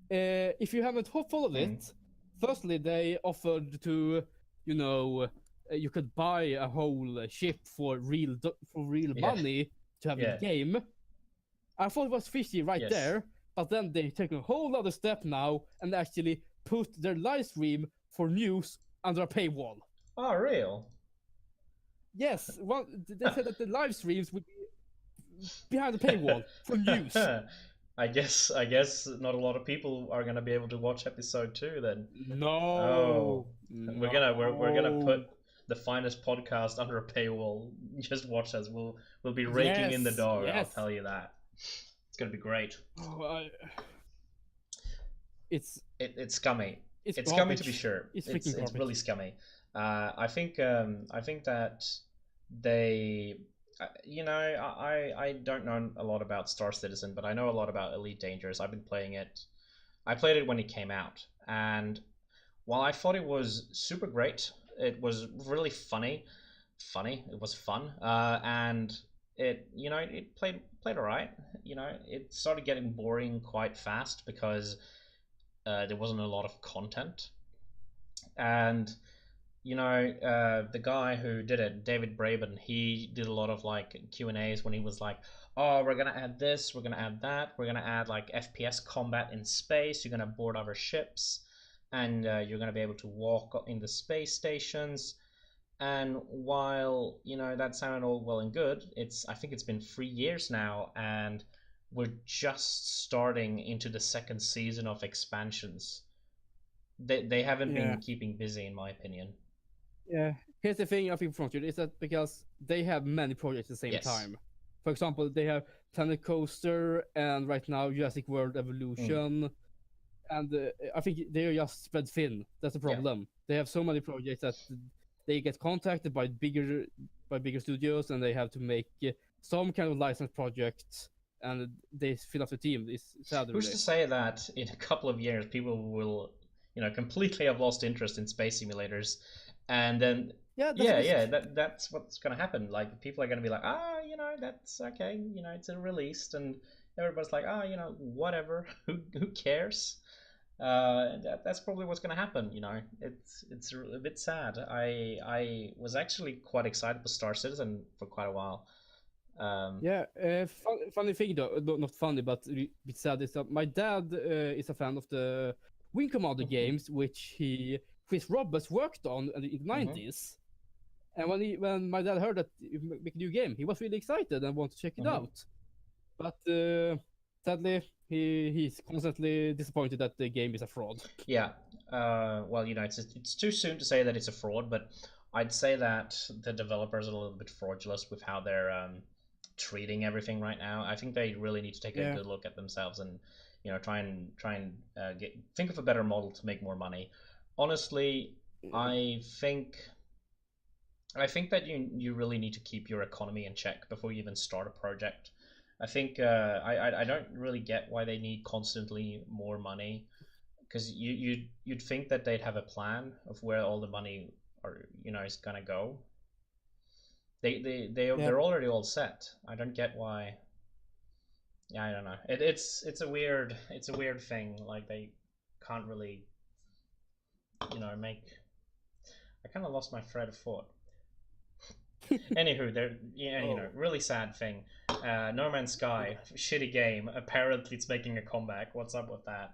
if you haven't followed it, firstly they offered to, you could buy a whole ship for real money to have in the game. I thought it was fishy right there, but then they take a whole other step now and actually put their live stream for news under a paywall. Oh, real? Yes, they said that the live streams would be behind the paywall for news. I guess not a lot of people are gonna be able to watch episode 2 then. No. We're gonna put the finest podcast under a paywall. Just watch us. We'll be raking in the dough. I'll tell you that. It's gonna be great. It's scummy. It's scummy to be sure. It's really scummy. I think that they, I don't know a lot about Star Citizen, but I know a lot about Elite Dangerous. I've been playing it. I played it when it came out, and while I thought it was super great, it was really funny. It was fun, and it played alright. It started getting boring quite fast because there wasn't a lot of content, and the guy who did it, David Braben, he did a lot of like Q&As when he was like, oh, we're gonna add this, we're gonna add that, we're gonna add like FPS combat in space, you're gonna board other ships, and you're gonna be able to walk in the space stations. And while that sounded all well and good, I think it's been 3 years now, and we're just starting into the second season of expansions. They haven't been keeping busy, in my opinion. Yeah, here's the thing I think Frontier is that because they have many projects at the same time. For example, they have Planet Coaster and right now Jurassic World Evolution, and I think they're just spread thin. That's the problem. They have so many projects that they get contacted by bigger studios, and they have to make some kind of licensed project, and they fill up the team. It's sad. Who's to say that in a couple of years people will completely have lost interest in space simulators, and then that's what's going to happen. Like, people are going to be like, that's okay, it's released, and everybody's like, whatever, who cares? That's probably what's going to happen. It's a bit sad. I was actually quite excited for Star Citizen for quite a while. Funny thing though, not funny, but a bit sad, is that my dad is a fan of the Wing Commander games, which Chris Roberts worked on in the 90s. And when my dad heard that you make a new game, he was really excited and wanted to check it out. But sadly, he's constantly disappointed that the game is a fraud. Yeah. Well, it's too soon to say that it's a fraud, but I'd say that the developers are a little bit fraudulent with how they're treating everything right now. I think they really need to take a good look at themselves and try and think of a better model to make more money. Honestly, I think that you really need to keep your economy in check before you even start a project. I think I don't really get why they need constantly more money, because you'd think that they'd have a plan of where all the money is gonna go. They're already all set. I don't get why. Yeah, I don't know. It's a weird thing. Like, they can't really make. I kind of lost my thread of thought. Anywho, really sad thing. No Man's Sky, shitty game. Apparently, it's making a comeback. What's up with that?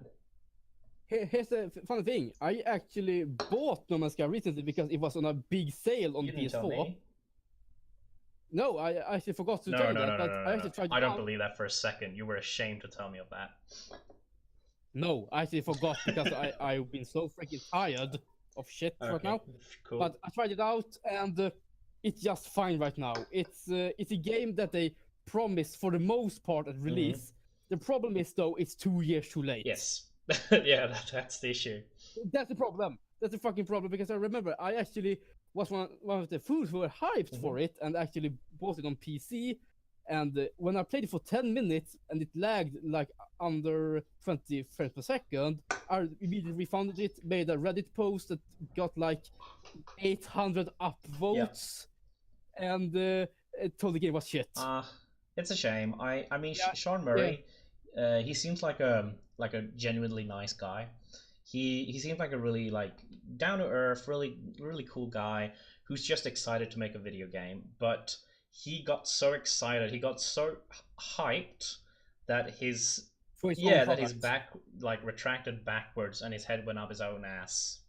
Here's the funny thing. I actually bought No Man's Sky recently because it was on a big sale on You the didn't tell PS4. me. No, I actually forgot to No, tell no, you no, that, no, but no, I no, actually no. tried I it don't out. believe that for a second. You were ashamed to tell me of that. No, I actually forgot because I've been so freaking tired of shit right Okay, now. cool. But I tried it out and it's just fine right now. It's a game that they promised for the most part at release. The problem is though it's 2 years too late. Yes. Yeah, that's the issue. That's the problem. That's the fucking problem because I remember I actually was one of the fools who were hyped for it and actually bought it on PC. And when I played it for 10 minutes and it lagged like under 20 frames per second, I immediately refounded it, made a Reddit post that got like 800 upvotes, and told the game was shit. It's a shame. I mean, Yeah, Sean Murray, he seems like a genuinely nice guy. He seems like a really like down to earth, really cool guy who's just excited to make a video game. But he got so excited, he got so hyped that his for its own that his product. back like retracted backwards and his head went up his own ass.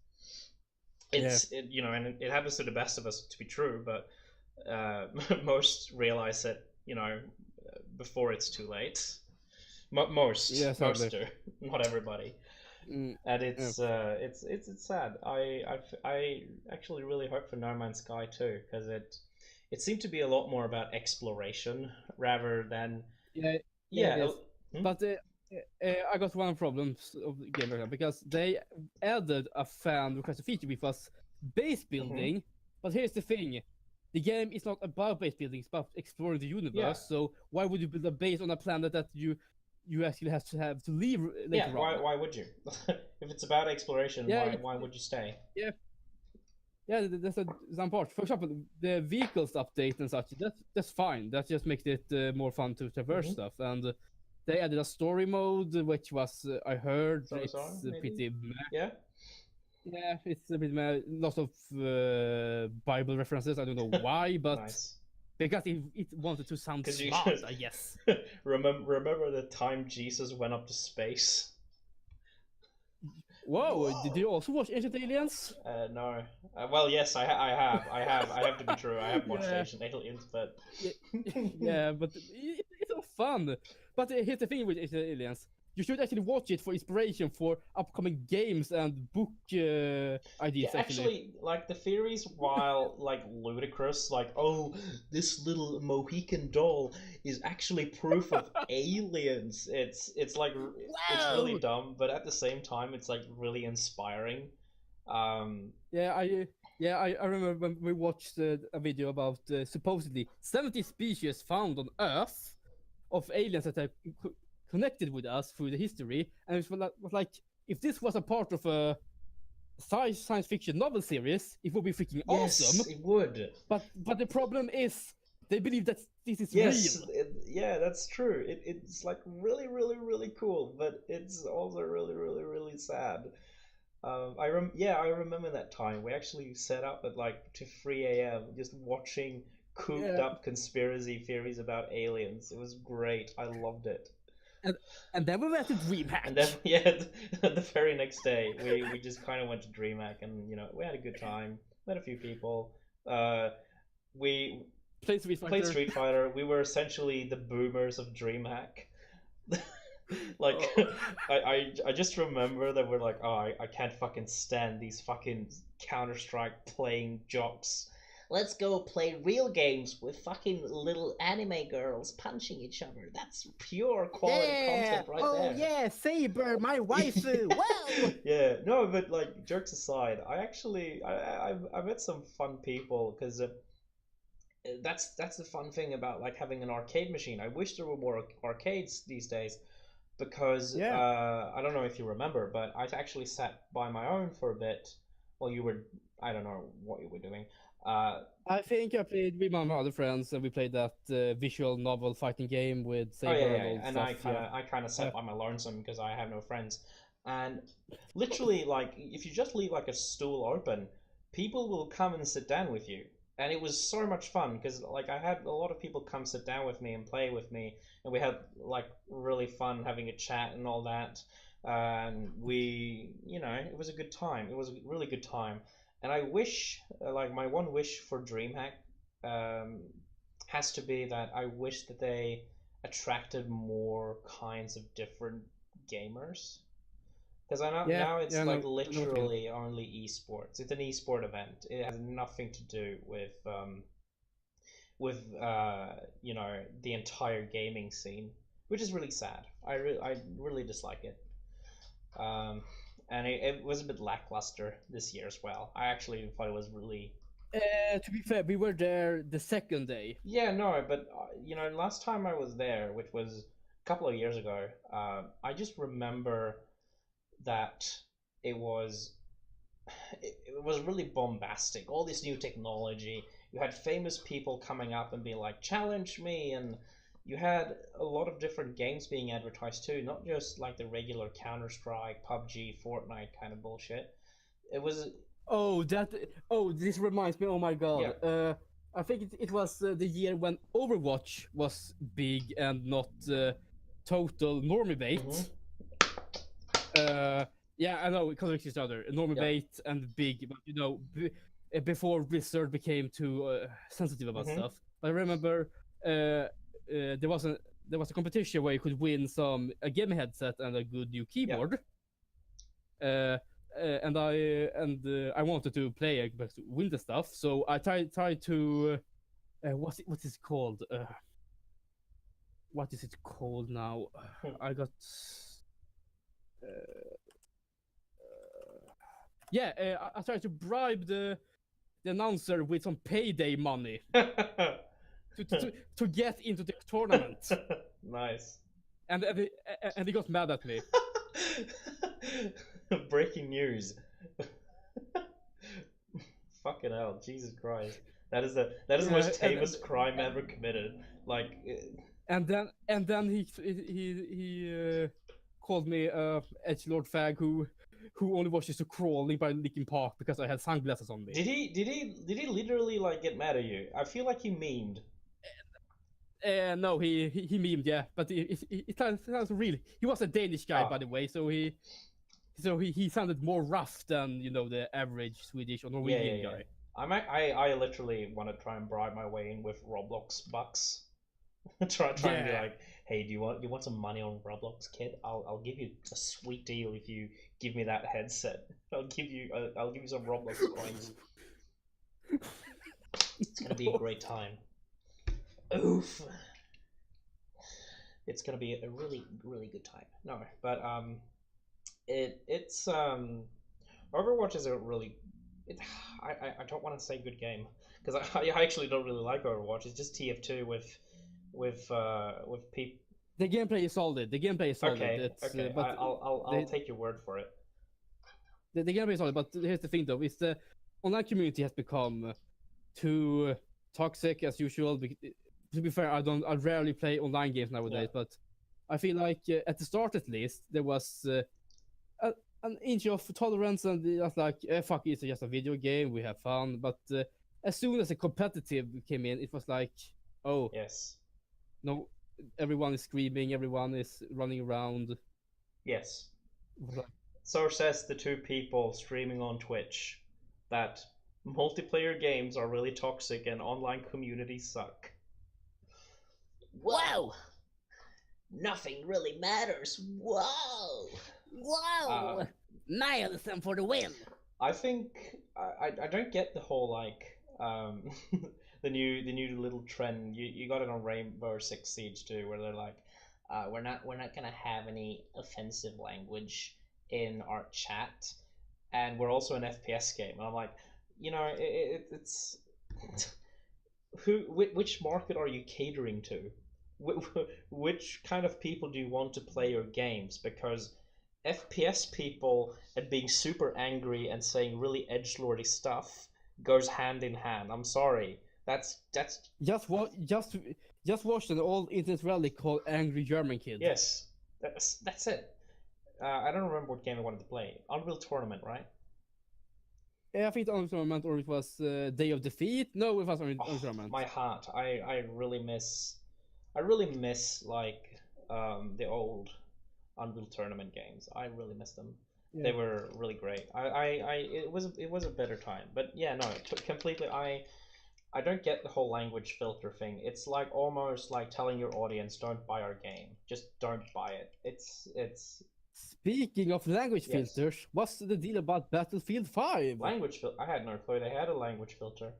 It's you know, and it happens to the best of us to be true, but most realize it, you know, before it's too late. Most do, not everybody. And it's sad. I actually really hope for No Man's Sky too, because it seemed to be a lot more about exploration rather than But I got one problem of the game right now because they added a fan requested feature which was base building. But here's the thing. The game is not about base building, it's about exploring the universe. Yeah. So why would you build a base on a planet that you actually have to leave later on? Why would you? If it's about exploration, why would you stay? Yeah, that's some part. For example, the vehicles update and such, that's fine. That just makes it more fun to traverse stuff. And they added a story mode, which was, I heard, it's pretty meh. Yeah, it's a bit meh. Lots of Bible references. I don't know why, but nice. Because it wanted to sound smart, I guess. remember the time Jesus went up to space? Whoa! Did you also watch Ancient Aliens? No. Well, yes, I have to be true. I have watched Ancient Aliens, but yeah, but it's so fun. But here's the thing with Ancient Aliens: you should actually watch it for inspiration for upcoming games and book ideas. Yeah, actually, like the theories, while like ludicrous, like this little Mohican doll is actually proof of aliens. It's like it's really dumb, but at the same time, it's like really inspiring. I remember when we watched a video about supposedly 70 species found on Earth of aliens that have connected with us through the history, and it was like if this was a part of a science fiction novel series, it would be freaking awesome. Yes, it would. But the problem is they believe that this is real. Yeah, that's true. It's like really cool, but it's also really sad. I remember that time we actually set up at like to 3 a.m. just watching cooped up conspiracy theories about aliens. It was great. I loved it. And then we went to DreamHack. And then the very next day we just kind of went to DreamHack, and you know we had a good time. Met a few people. We played Street Fighter. We were essentially the boomers of DreamHack. Like I just remember that we're like, I can't fucking stand these fucking Counter-Strike playing jocks. Let's go play real games with fucking little anime girls punching each other. That's pure quality content right there. Oh yeah, Saber, my waifu. Wow. Yeah, no, but like jokes aside, I met some fun people because that's the fun thing about like having an arcade machine. I wish there were more arcades these days. Because I don't know if you remember, but I actually sat by my own for a bit while you were, I don't know what you were doing. I think I played with my other friends, and we played that visual novel fighting game with Saber and I kind of sat by my lonesome because I have no friends. And literally, like, if you just leave like a stool open, people will come and sit down with you. And it was so much fun because like I had a lot of people come sit down with me and play with me, and we had like really fun having a chat and all that. and it was a good time. It was a really good time, and I wish, like, my one wish for DreamHack um, has to be that I wish that they attracted more kinds of different gamers. Because I know Yeah, now it's yeah, like I know what you mean. literally only esports. It's an esport event. It has nothing to do with the entire gaming scene, which is really sad. I really dislike it. Um, and it was a bit lackluster this year as well. I actually thought it was really. To be fair, we were there the second day. Yeah, no, but last time I was there, which was a couple of years ago, I just remember that it was it was really bombastic. All this new technology. You had famous people coming up and being like, "Challenge me," and you had a lot of different games being advertised too, not just like the regular Counter Strike, PUBG, Fortnite kind of bullshit. It was Oh, that. Oh, this reminds me. Oh my yeah. god. I think it was the year when Overwatch was big and not total normie Mm-hmm. bait. Yeah, I know it contradicts each other. Normie Yeah. bait and big, but before Blizzard became too sensitive about Mm-hmm. stuff. But I remember there was a competition where you could win a game headset and a good new Yeah. keyboard. And I wanted to play but to win the stuff, so I tried to what is it called? What is it called now? I got yeah. I tried to bribe the announcer with some payday money to get into the tournament, Nice. and he got mad at me. Breaking news. Fucking hell, Jesus Christ. That is the most tamest crime ever committed. Like, And then he called me edgelord fag who only watches the crawling by Linkin Park because I had sunglasses on me. did he literally like get mad at you? I feel like he memed. No, he memed, yeah, but it sounds really. He was a Danish guy, Ah. by the way, so he sounded more rough than the average Swedish or Norwegian Yeah. guy. I literally want to try and bribe my way in with Roblox bucks. try and be Yeah. like, hey, do you want some money on Roblox, kid? I'll give you a sweet deal if you give me that headset. I'll give you some Roblox coins. It's gonna be a great time. Oof. It's gonna be a really really good time. No, but it's Overwatch is a really I don't want to say good game because I actually don't really like Overwatch. It's just TF2 with people. The gameplay is solid. Okay, But I'll take your word for it. the gameplay is solid. But here's the thing, though: is the online community has become too toxic as usual. To be fair, I rarely play online games nowadays, Yeah. but I feel like at the start, at least, there was an inch of tolerance, and just like, fuck, it's just a video game. We have fun. But as soon as the competitive came in, it was like, oh Yes. no, everyone is screaming, everyone is running around. Yes. So says the two people streaming on Twitch that multiplayer games are really toxic and online communities suck. Whoa! Nothing really matters. Whoa! Whoa! Nihilism for the win. I think I don't get the whole like the new little trend. You got it on Rainbow Six Siege too, where they're like, we're not gonna have any offensive language in our chat, and we're also an FPS game. And I'm like, it's which market are you catering to? Which kind of people do you want to play your games? Because FPS people and being super angry and saying really edgelordy stuff goes hand in hand. I'm sorry. That's Just watched an old internet rally called Angry German Kid. yes. That's it. I don't remember what game I wanted to play. Unreal Tournament, right? Yeah, I think it was Unreal Tournament, or it was Day of Defeat. No, it was Unreal Tournament. My heart. I really miss like the old Unreal Tournament games. I really miss them. Yeah. They were really great. It was a better time. But yeah, no, completely. I don't get the whole language filter thing. It's like almost like telling your audience, don't buy our game. Just don't buy it. It's Speaking of language Yes. filters, what's the deal about Battlefield 5? language filter. I had no clue they had a language filter.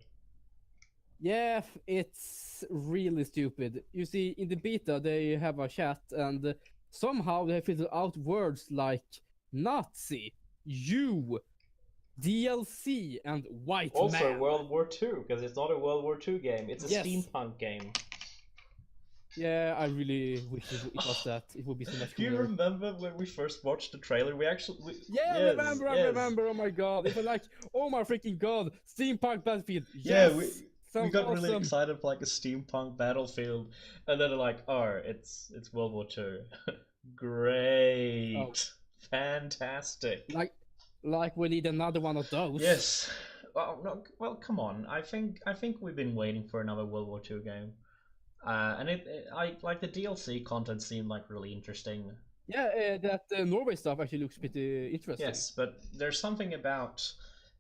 Yeah, it's really stupid. You see, in the beta, they have a chat, and somehow they filter out words like Nazi, you, DLC, and white Also, man. World War II, because it's not a World War II game. It's a Yes. steampunk game. Yeah, I really wish it was that. It would be so much Do you cooler. remember when we first watched the trailer? We actually. Yeah, I yes, remember, I yes. remember. Oh my god. It was like, oh my freaking god, steampunk Battlefield. Yeah, Yes! we Sounds got really awesome. excited for like a steampunk battlefield, and then they're like, "Oh, it's World War II." Great, Oh. fantastic. Like we need another one of those. Yes. Well, no, well, come on. I think we've been waiting for another World War II game, and I like the DLC content seemed like really interesting. Yeah, that Norway stuff actually looks pretty interesting. Yes, but there's something about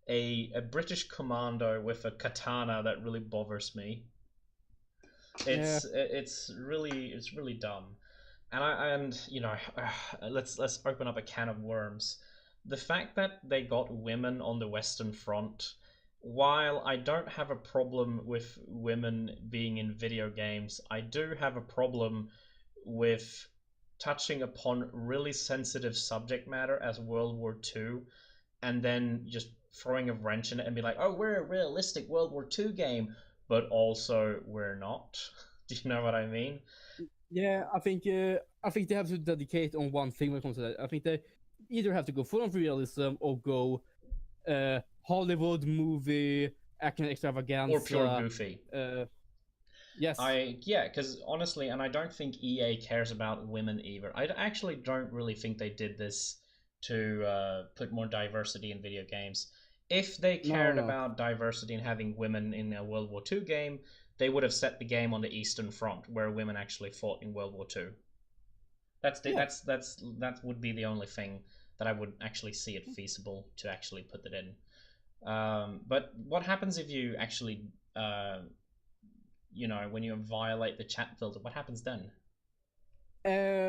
a British commando with a katana that really bothers me. It's really dumb, and you know, let's open up a can of worms. The fact that they got women on the Western Front, while I don't have a problem with women being in video games, I do have a problem with touching upon really sensitive subject matter as World War II, and then just throwing a wrench in it and be like, oh, we're a realistic World War II game, but also we're not. Do you know what I mean? Yeah, I think they have to dedicate on one thing when it comes to that. I think they either have to go full on realism or go Hollywood movie action extravaganza Or pure goofy. Yes. Because honestly, and I don't think EA cares about women either. I actually don't really think they did this to put more diversity in video games. If they cared No. about diversity and having women in a World War II game, they would have set the game on the Eastern Front, where women actually fought in World War II. That would be the only thing that I would actually see it feasible to actually put it in. But what happens if you actually, when you violate the chat filter? What happens then?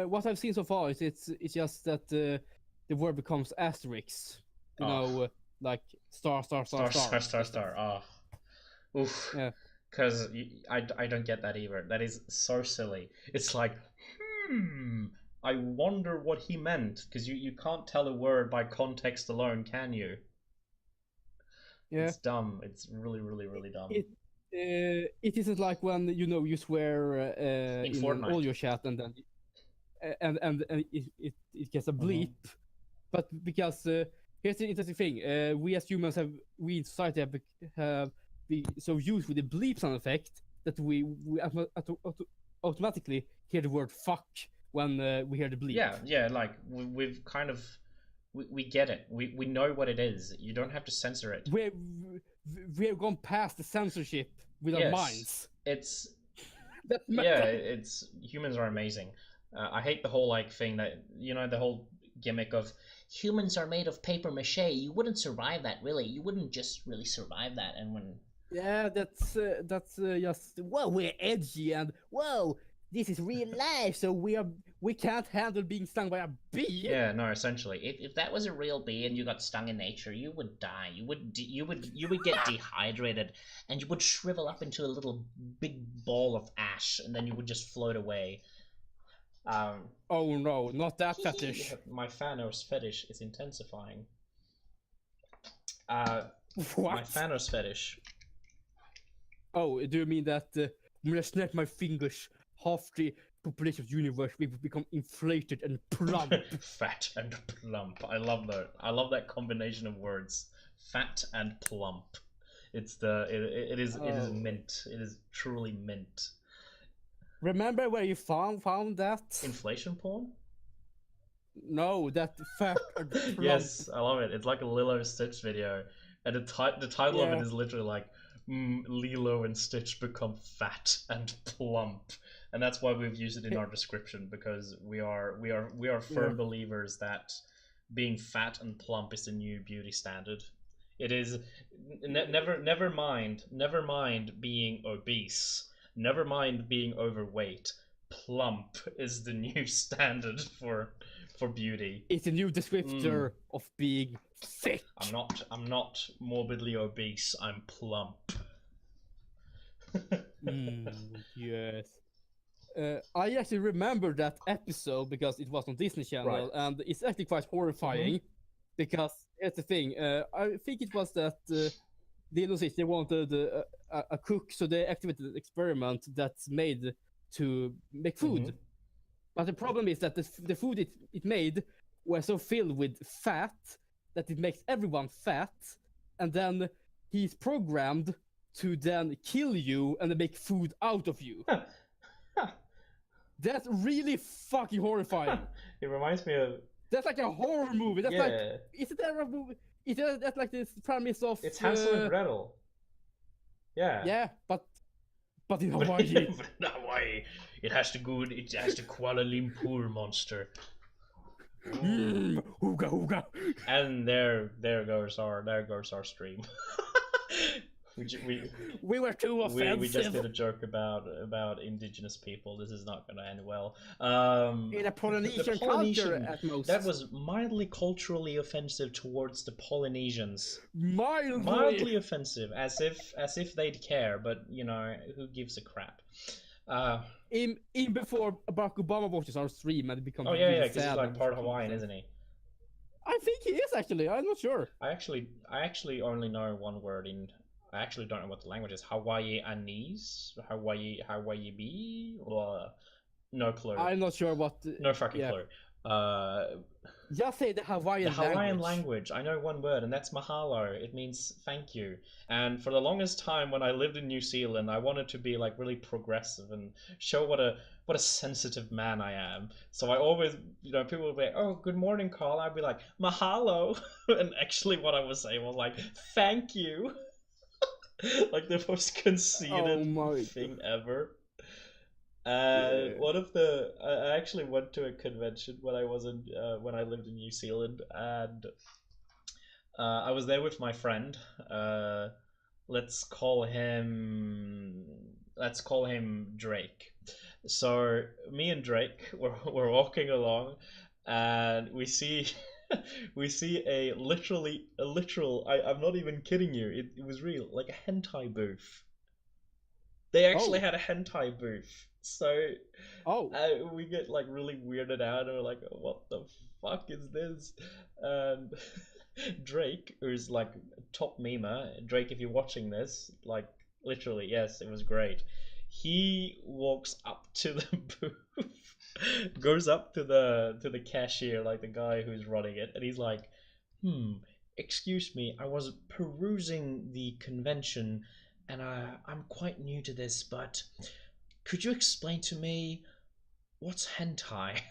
What I've seen so far is it's just that the word becomes asterisks. You know, like star. Ah, oof. Yeah. Because I don't get that either. That is so silly. It's like, I wonder what he meant, because you can't tell a word by context alone, can you? Yeah. It's dumb. It's really, really, really dumb. It isn't like when you swear in Fortnite. all your chat and then it gets a bleep, but because here's the interesting thing: we as humans we in society have been so used with the bleep sound effect that we automatically hear the word fuck when we hear the bleep. Yeah. Like we've kind of we get it. We know what it is. You don't have to censor it. We've gone past the censorship with our minds. It's That's it's humans are amazing. I hate the whole thing that the whole gimmick of Humans are made of paper mache. You wouldn't survive that, really. You wouldn't just really survive that. And when Yeah, that's just Whoa, we're edgy and whoa, this is real life, so we can't handle being stung by a bee. yeah, no, essentially, if that was a real bee and you got stung in nature, you would die. You would get dehydrated, and you would shrivel up into a little big ball of ash, and then you would just float away. Oh no, not that fetish. My Thanos fetish is intensifying. What? My Thanos fetish. Oh, do you mean that when I snap my fingers, half the population of the universe will become inflated and plump? Fat and plump. I love that. I love that combination of words. Fat and plump. It is mint. It is truly mint. Remember where you found that? Inflation porn? No, that fat and plump. Yes, I love it. It's like a Lilo Stitch video, and the title of it is literally like Lilo and Stitch become fat and plump, and that's why we've used it in our description, because we are firm believers that being fat and plump is the new beauty standard. It is never mind being obese, never mind being overweight. Plump is the new standard for beauty. It's a new descriptor of being thick. I'm not morbidly obese. I'm plump. Yes. I actually remember that episode because it was on Disney Channel, Right. and it's actually quite horrifying. Because here's the thing. I think it was that they wanted a cook, so they activated an experiment that's made to make food. But the problem is that the food it made were so filled with fat that it makes everyone fat, and then he's programmed to then kill you and then make food out of you. That's really fucking horrifying. It reminds me of... That's like a horror movie. That's like, Yeah. is it a movie? That's like this premise of It's Hansel and Gretel. Yeah. Yeah, but in Hawaii. In Hawaii. It has to Kuala Lumpur monster. Hooga hooga. And there goes our stream. We were too offensive. we just did a joke about indigenous people. This is not going to end well. In a Polynesian culture at most. That was mildly culturally offensive towards the Polynesians. Mildly offensive, as if they'd care. But you know, who gives a crap? In before Barack Obama watches our stream and it becomes yeah, because he's like part Hawaiian, isn't he? I think he is actually. I'm not sure. I actually only know one word in. I actually don't know what the language is. Hawaiianese? Hawaii B? No clue. I'm not sure what. No fucking clue. Just say the Hawaiian language. I know one word, and that's mahalo. It means thank you. And for the longest time, when I lived in New Zealand, I wanted to be like really progressive and show what a sensitive man I am. So I always, people would be like, "Oh, good morning, Carl." I'd be like, "Mahalo," and actually, what I was saying was like, "Thank you." Like the most conceited thing ever. One of the I actually went to a convention when I lived in New Zealand, and I was there with my friend. Let's call him Drake. So me and Drake were walking along, and we see a literal. I'm not even kidding you. It was real, like a hentai booth. They actually had a hentai booth. So we get like really weirded out, and we're like, what the fuck is this? And Drake, who's like top memer, Drake, if you're watching this, like literally, yes, it was great. He walks up to the booth, goes up to the cashier, like the guy who's running it, and he's like, excuse me, I was perusing the convention, and I'm quite new to this, but could you explain to me what's hentai?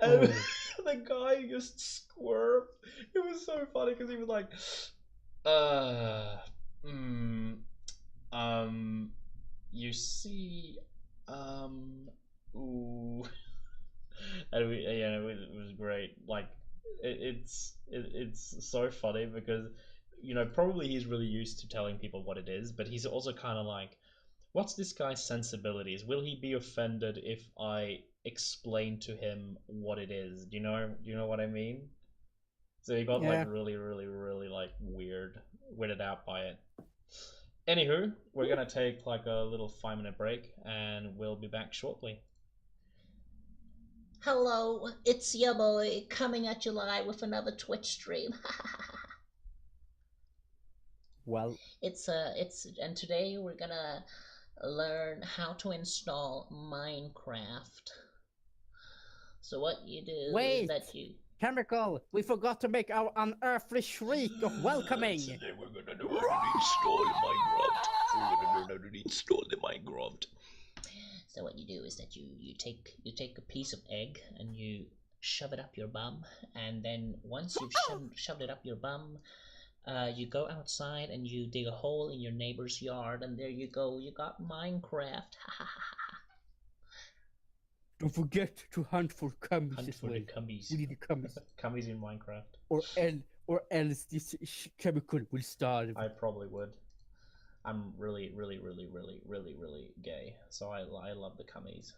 And the guy just squirmed. It was so funny because he was like, you see, ooh. And it was great. Like, it's so funny because, probably he's really used to telling people what it is, but he's also kind of like, what's this guy's sensibilities? Will he be offended if I explain to him what it is? Do you know what I mean? So he got like really, really, really like weirded out by it. Anywho, we're gonna take like a little 5-minute break, and we'll be back shortly. Hello, it's your boy coming at you live with another Twitch stream. Well, and today we're gonna learn how to install Minecraft. So what you do is that you... Chemical, we forgot to make our unearthly shriek of welcoming. Today we're gonna know how to install Minecraft. We're gonna learn how to install the Minecraft. So what you do is that you take a piece of egg and you shove it up your bum, and then once you've shoved it up your bum, You go outside and you dig a hole in your neighbor's yard, and there you go. You got Minecraft. Don't forget to hunt for cummies Hunt as for well. the cummies. We need the cummies. Cummies in Minecraft. or else this chemical will starve. I probably would. I'm really gay, so I love the cummies.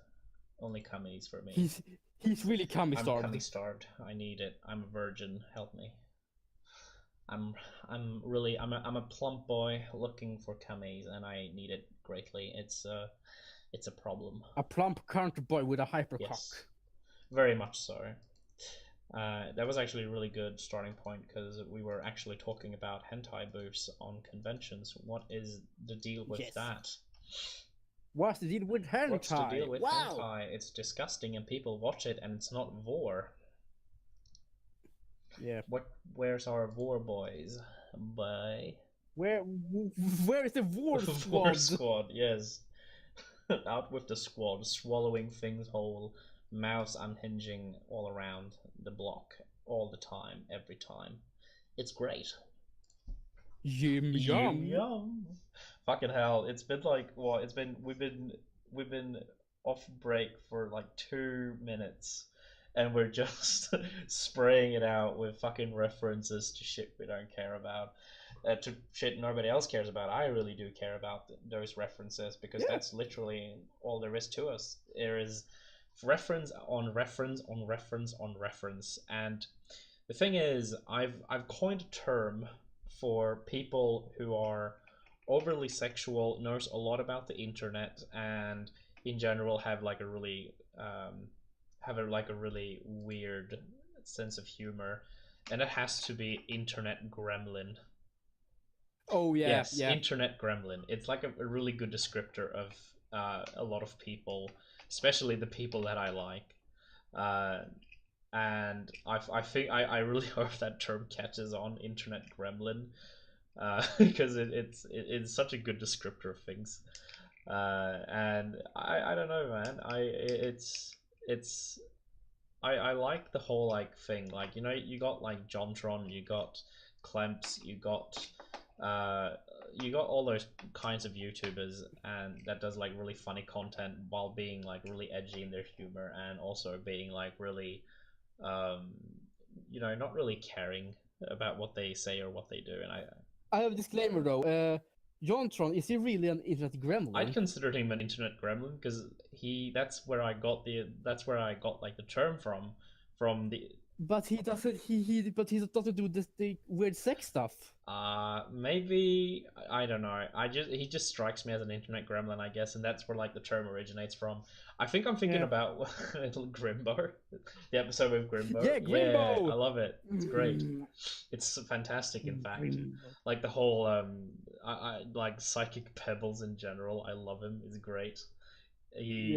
Only cummies for me. He's really cummy I'm starved. cummy starved. I need it. I'm a virgin. Help me. I'm a plump boy looking for cummies, and I need it greatly. It's a problem. A plump country boy with a hypercock. Yes, very much so. That was actually a really good starting point because we were actually talking about hentai booths on conventions. What is the deal with that? What's the deal with hentai? What's the deal with hentai? It's disgusting and people watch it and it's not vor. Yeah. Where's our vor boys? Bye. Where is the war squad? Vor squad, yes. Out with the squad, swallowing things whole, mouths unhinging all around the block, all the time, every time. It's great. Yum Yum yum. Fucking hell! It's been like what? We've been off break for like 2 minutes, and we're just spraying it out with fucking references to shit we don't care about. To shit nobody else cares about. I really do care about those references because that's literally all there is to us. There is reference on reference on reference on reference, and the thing is, I've coined a term for people who are overly sexual, knows a lot about the internet, and in general have like a really weird sense of humor, and it has to be internet gremlin. Oh yeah, yes, yeah. Internet gremlin. It's like a really good descriptor of a lot of people, especially the people that I like. And I think I really hope that term catches on, internet gremlin, because it's such a good descriptor of things. And I don't know, man. I like the whole like thing. Like, you know, you got like Jontron, you got Clemps, you got all those kinds of YouTubers, and that does like really funny content while being like really edgy in their humor, and also being like really not really caring about what they say or what they do. And I have a disclaimer though. Jontron, is he really an internet gremlin? I'd consider him an internet gremlin because that's where I got like the term from the. But he doesn't. He doesn't do the weird sex stuff. Maybe I don't know. He just strikes me as an internet gremlin, I guess, and that's where like the term originates from. I think I'm thinking about little Grimbo, the episode with Grimbo. Yeah, Grimbo. Yeah, I love it. It's great. It's fantastic, in fact. Like the whole I like Psychic Pebbles in general. I love him. It's great. He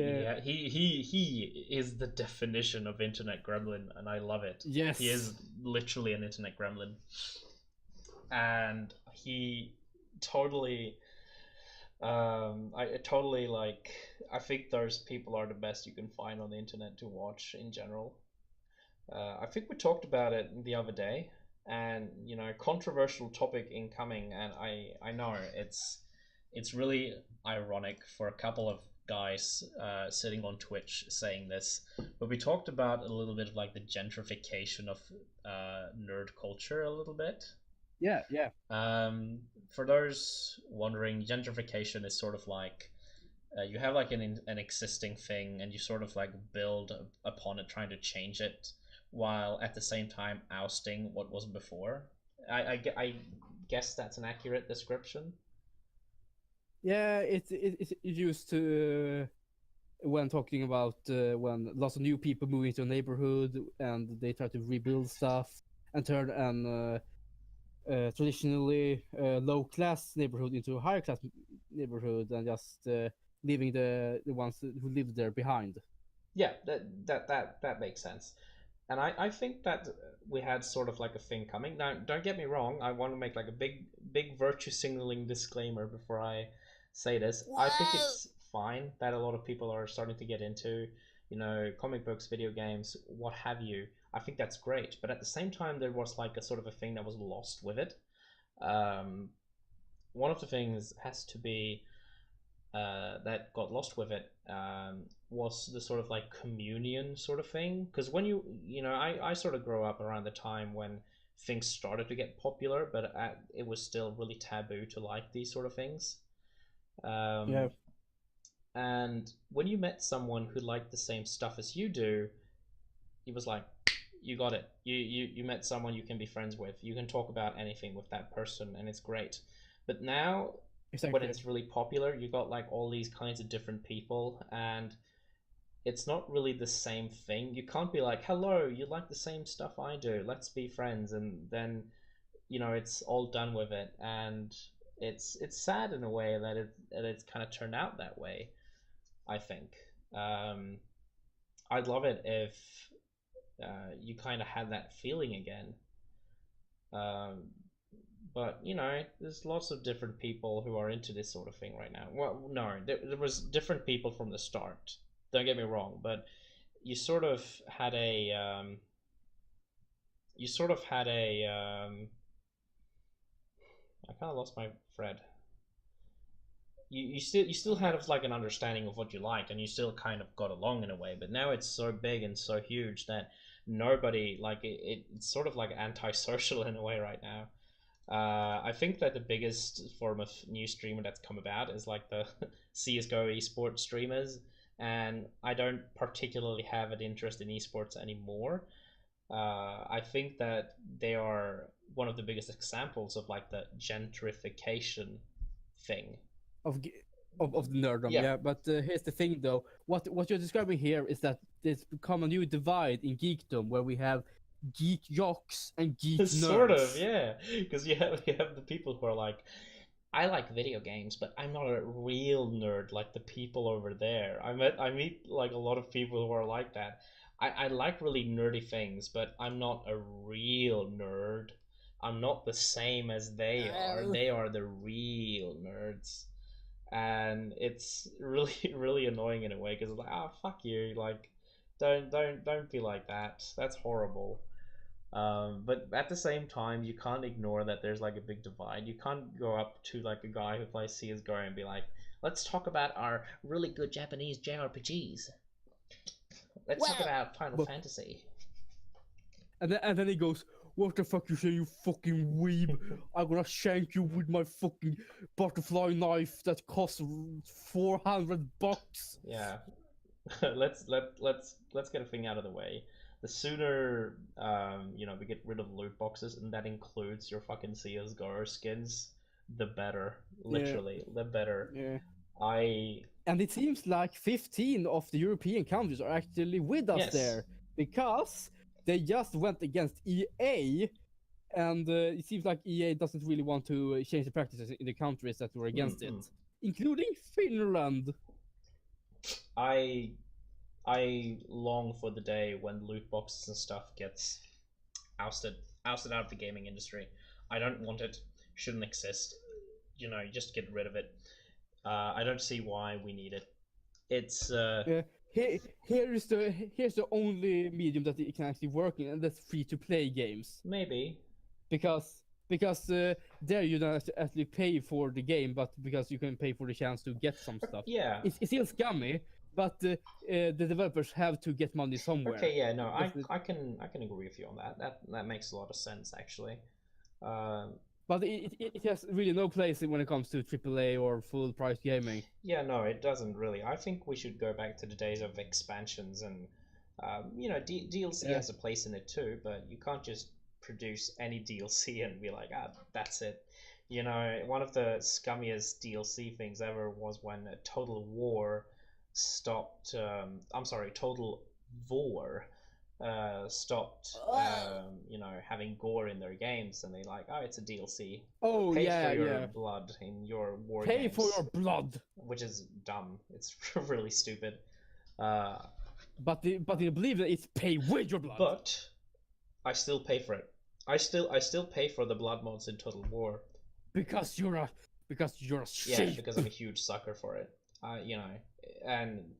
is the definition of internet gremlin, and I love it. Yes, he is literally an internet gremlin, and he totally. I think those people are the best you can find on the internet to watch in general. I think we talked about it the other day, and controversial topic incoming, and I know it's really ironic for a couple of guys sitting on Twitch saying this, but we talked about a little bit of like the gentrification of nerd culture a little bit. Yeah. For those wondering, gentrification is sort of like you have like an existing thing, and you sort of like build upon it, trying to change it, while at the same time ousting what was before. I guess that's an accurate description. Yeah, it's used to when talking about when lots of new people move into a neighborhood and they try to rebuild stuff and turn an traditionally low class neighborhood into a higher class neighborhood, and just leaving the ones who live there behind. Yeah, that makes sense. And I think that we had sort of like a thing coming. Now, don't get me wrong. I want to make like a big virtue signaling disclaimer before I say this. Whoa! I think it's fine that a lot of people are starting to get into, comic books, video games, what have you. I think that's great. But at the same time, there was like a sort of a thing that was lost with it. One of the things has to be that got lost with it was the sort of like communion sort of thing. Because when I sort of grew up around the time when things started to get popular, but it was still really taboo to like these sort of things. Yeah. And when you met someone who liked the same stuff as you do, it was like, you got it. You met someone you can be friends with. You can talk about anything with that person, and it's great. But now, when it's really popular, you got like all these kinds of different people, and it's not really the same thing. You can't be like, hello, you like the same stuff I do. Let's be friends, and then it's all done with it, and it's sad in a way that it's kind of turned out that way. I think I'd love it if you kind of had that feeling again. But there's lots of different people who are into this sort of thing right now. Well, no, there was different people from the start. Don't get me wrong, but you sort of had a I kind of lost my thread. You still had like an understanding of what you liked, and you still kind of got along in a way. But now it's so big and so huge that nobody like it's sort of like antisocial in a way right now. I think that the biggest form of new streamer that's come about is like the CS:GO esports streamers, and I don't particularly have an interest in esports anymore. I think that they are one of the biggest examples of like the gentrification thing of the nerddom. Yeah. Yeah, but here's the thing though. What you're describing here is that there's become a new divide in geekdom where we have geek jocks and geek nerds. Sort of, yeah. Because you have the people who are like, I like video games, but I'm not a real nerd like the people over there. I meet like a lot of people who are like that. I like really nerdy things, but I'm not a real nerd. I'm not the same as they are. They are the real nerds. And it's really really annoying in a way because it's like, oh fuck you, like don't be like that. That's horrible. But at the same time, you can't ignore that there's like a big divide. You can't go up to like a guy who plays CS:GO and be like, let's talk about our really good Japanese JRPGs. Let's talk about Final Fantasy. And then he goes, what the fuck you say, you fucking weeb? I'm gonna shank you with my fucking butterfly knife that costs $400. Yeah. let's get a thing out of the way. The sooner we get rid of loot boxes, and that includes your fucking CS:GO skins, the better. Literally, the better. Yeah. And it seems like 15 of the European countries are actually with us there, because they just went against EA, and it seems like EA doesn't really want to change the practices in the countries that were against it, including Finland. I long for the day when loot boxes and stuff gets ousted out of the gaming industry. I don't want it. Shouldn't exist. Just get rid of it. I don't see why we need it. It's here's the only medium that it can actually work in, and that's free-to-play games. Maybe because there you don't actually pay for the game, but because you can pay for the chance to get some stuff. Yeah, it's still scummy, but the developers have to get money somewhere. Okay, yeah, no, I can agree with you on that. That makes a lot of sense actually. But it has really no place when it comes to AAA or full price gaming. Yeah, no, it doesn't really. I think we should go back to the days of expansions, and DLC has a place in it too, but you can't just produce any DLC and be like, that's it. One of the scummiest DLC things ever was when Total War stopped. Total Vor stopped having gore in their games, and they like, it's a DLC. Pay for your blood in your war games. Pay for your blood, which is dumb. It's really stupid. But they believe that it's pay with your blood. But I still pay for it. I still pay for the blood mods in Total War. Because you're a sheep. Yeah, because I'm a huge sucker for it. And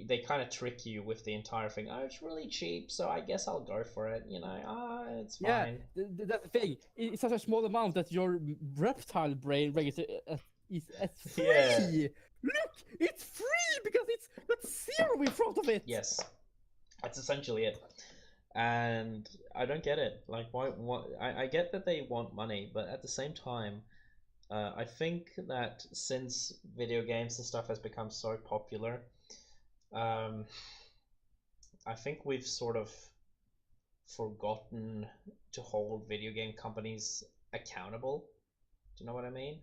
they kind of trick you with the entire thing. Oh, it's really cheap, so I guess I'll go for it. It's Yeah, fine. that's the thing. It's such a small amount that your reptile brain registers is as free. Yeah. Look, it's free because it's got zero in front of it. Yes, that's essentially it. And I don't get it. Like, why? I get that they want money, but at the same time, I think that since video games and stuff has become so popular, I think we've sort of forgotten to hold video game companies accountable. Do you know what I mean?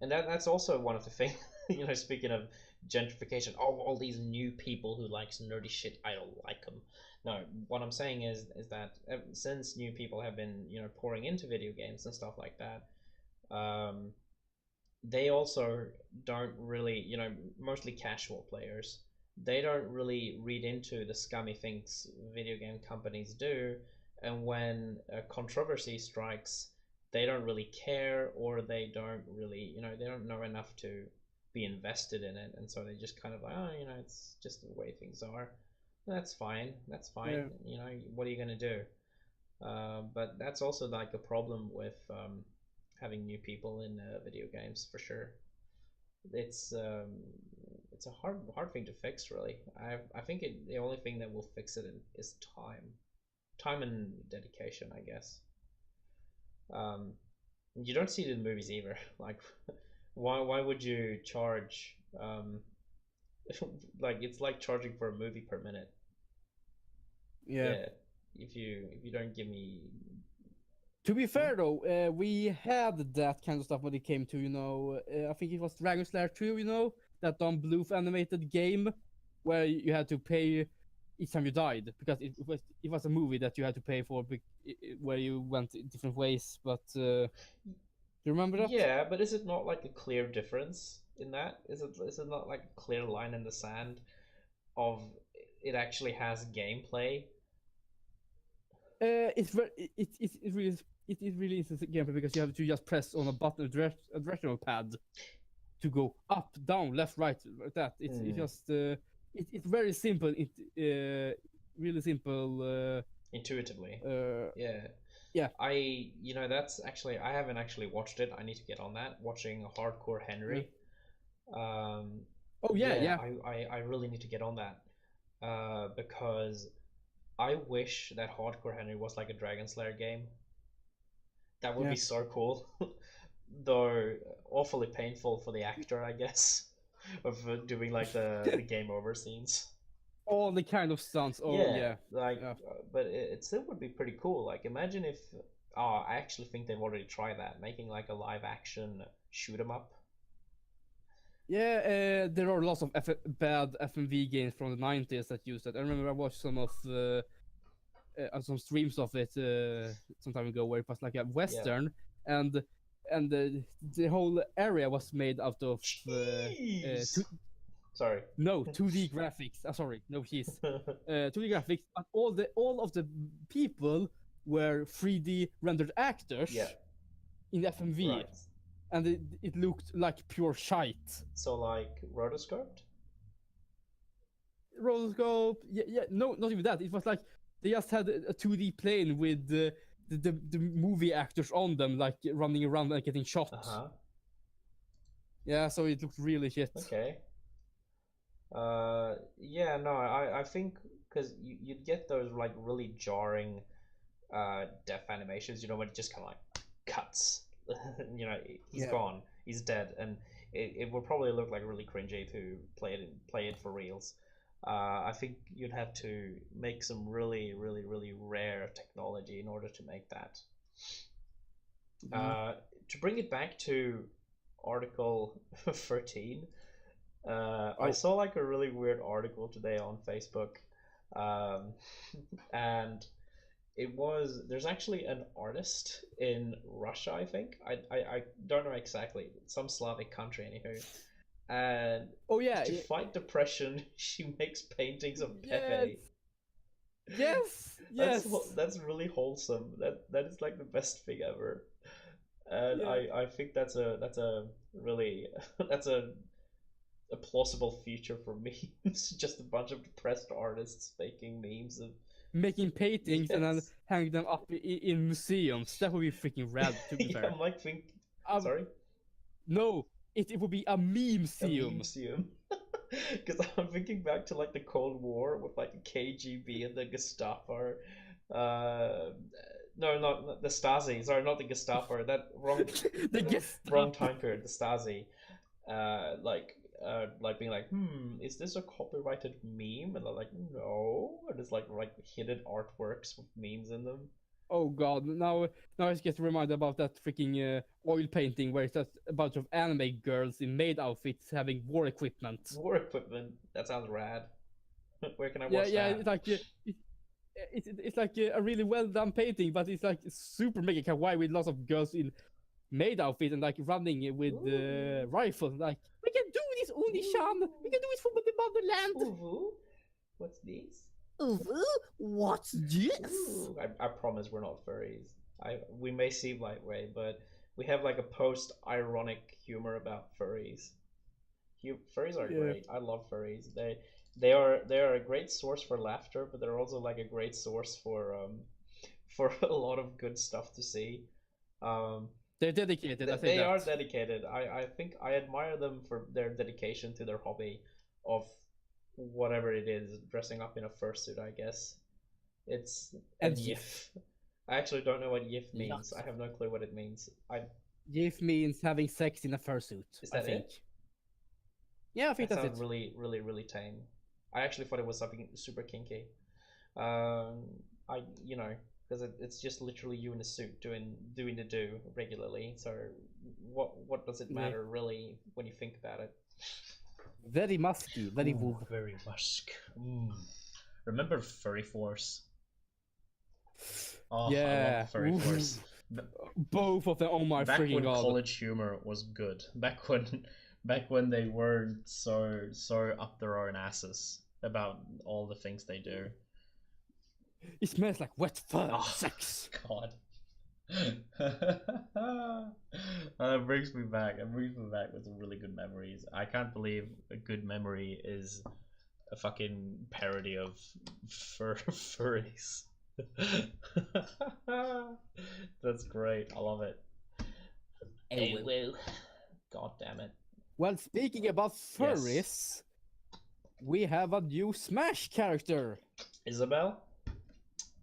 And that's also one of the things, speaking of gentrification, all these new people who likes nerdy shit, I don't like them. No, what I'm saying is that since new people have been, pouring into video games and stuff like that, they also don't really, mostly casual players, they don't really read into the scummy things video game companies do, and when a controversy strikes, they don't really care, or they don't really, they don't know enough to be invested in it, and so they just kind of like, oh, it's just the way things are. That's fine. Yeah. What are you gonna do? But that's also like a problem with having new people in video games for sure. It's a hard thing to fix, really. I think the only thing that will fix it is time and dedication, I guess. You don't see it in movies either. Like, why would you charge? Like, it's like charging for a movie per minute. Yeah. If you don't give me. To be fair though, we had that kind of stuff when it came to, I think it was Dragon Slayer 2, that Don Bluth animated game where you had to pay each time you died, because it was a movie that you had to pay for, where you went different ways. But do you remember that? Yeah, but is it not like a clear difference in that? Is it not like a clear line in the sand of it actually has gameplay? It really is a gameplay, because you have to just press on a button, a directional pad, to go up, down, left, right, like that. It's just it's very simple. Really simple. Intuitively. Yeah. That's actually, I haven't actually watched it. I need to get on that. Watching Hardcore Henry. Oh yeah. I really need to get on that, because I wish that Hardcore Henry was like a Dragon Slayer game. That would be so cool. Though awfully painful for the actor, I guess, of doing like the game over scenes. All the kind of stunts. But it still would be pretty cool. Like, imagine if, I actually think they've already tried that, making like a live action shoot 'em up. Yeah, there are lots of bad FMV games from the 90s that use that. I remember I watched some of some streams of it some time ago, where it was like a western, and the whole area was made out of 2D graphics. Sorry, no cheese. 2D graphics, but all of the people were 3D rendered actors in FMV. Right. And it looked like pure shite. So like rotoscoped? Rotoscope, yeah, no, not even that. It was like they just had a 2D plane with the movie actors on them, like running around and getting shot. Yeah, so it looked really shit. Okay. I think because you'd get those like really jarring death animations, when it just kind of like cuts. He's gone, he's dead, and it would probably look like really cringy to play it for reals. I think you'd have to make some really, really, really rare technology in order to make that. To bring it back to Article 13, I saw like a really weird article today on Facebook, and there's actually an artist in Russia, I think. I don't know exactly, some Slavic country anywho. And to fight depression, she makes paintings of Pepe. Yes. That's really wholesome. That is like the best thing ever. And I think that's a really that's a a plausible future for memes. Just a bunch of depressed artists making memes of Making paintings and then yes. hanging them up in museums. That would be freaking rad, to be Yeah, fair. I'm like Um, sorry, No, it would be a a meme-seum. museum. Because I'm thinking back to like the Cold War with like the KGB and the Gestapo. Uh, no, not the Stasi. Sorry, not the Gestapo. That wrong, The Gestapo. wrong time period. The Stasi. Like being like, is this a copyrighted meme? And they're like, no. And it's like hidden artworks with memes in them. Oh god, now I just get reminded about that freaking oil painting where it's just a bunch of anime girls in maid outfits having war equipment. War equipment. That sounds rad. Where can I Yeah, watch yeah, that? it's like it's like a really well done painting, but it's like super mega kawaii with lots of girls in maid outfits and like running with rifles. Like, we can do this, Oni-chan. We can do it for the motherland. Ooh, what's this? Ooh, what's this? Ooh, I promise we're not furries. We may seem lightweight, but we have like a post-ironic humor about furries. Furries are Yeah. great. I love furries. They are a great source for laughter, but they're also like a great source for a lot of good stuff to see. They're dedicated. I say They that. are dedicated. I think I admire them for their dedication to their hobby of whatever it is, dressing up in a fursuit, I guess. It's a And yiff. I actually don't know what yiff means. Yes. I have no clue what it means. GIF means having sex in a fursuit. Is I that think. it? Yeah, I think That that's sounds it. really, really, really tame. I actually thought it was something super kinky. Because it's just literally you in a suit doing the do regularly. So what does it Yeah. matter really when you think about it? Very musky, very Ooh, woo. very musk. Remember Furry Force? Oh, I Yeah. love Furry Ooh. Force. Both of them. Oh my Back freaking when god. college humor was good. Back when they weren't so up their own asses about all the things they do. It smells like wet fur. Oh, Sex. God. That brings me back. It brings me back with some really good memories. I can't believe a good memory is a fucking parody of furries. That's great. I love it. Hey, woo. God damn it. Well, speaking about furries, we have a new Smash character. Isabel?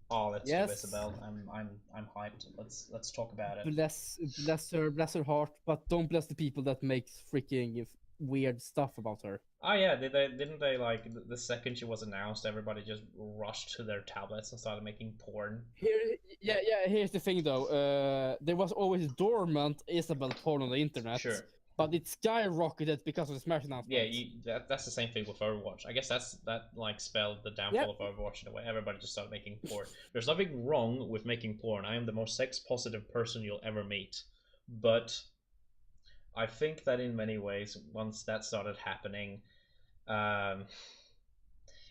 Oh, let's Yes. do Isabel. I'm hyped. Let's talk about it. Bless her heart, but don't bless the people that makes freaking weird stuff about her. Oh yeah, didn't they like the second she was announced, everybody just rushed to their tablets and started making porn? Here's the thing though. There was always dormant Isabel porn on the internet. Sure. But it skyrocketed because of the Smash announcement. Yeah, that's the same thing with Overwatch. I guess that like spelled the downfall of Overwatch in a way. Everybody just started making porn. There's nothing wrong with making porn. I am the most sex positive person you'll ever meet. But I think that in many ways, once that started happening,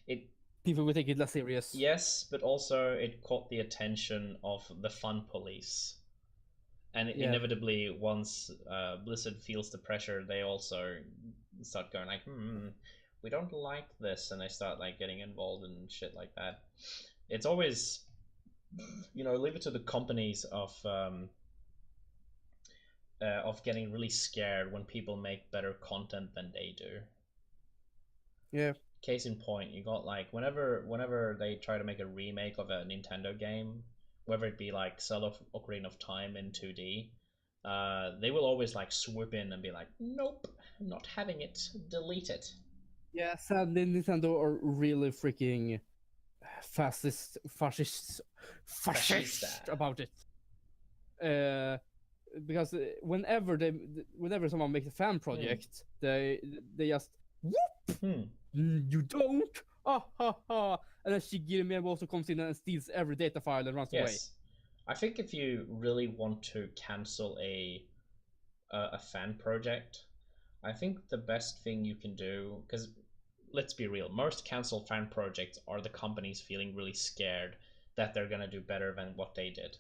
it People would take it less serious. yes, but also it caught the attention of the fun police. And inevitably, once Blizzard feels the pressure, they also start going like, we don't like this, and they start like getting involved in shit like that. It's always, leave it to the companies of getting really scared when people make better content than they do. Yeah. Case in point, you got like whenever they try to make a remake of a Nintendo game, whether it be like Zelda Ocarina of Time in 2D, they will always like swoop in and be like, nope, I'm not having it, delete it. Yeah, sadly Nintendo are really freaking fascist about it. Because whenever someone makes a fan project, they just whoop. You don't. Ha ha ha! And then Shigeru also comes in and steals every data file and runs away. I think if you really want to cancel a fan project, I think the best thing you can do, because let's be real, most cancelled fan projects are the companies feeling really scared that they're gonna do better than what they did.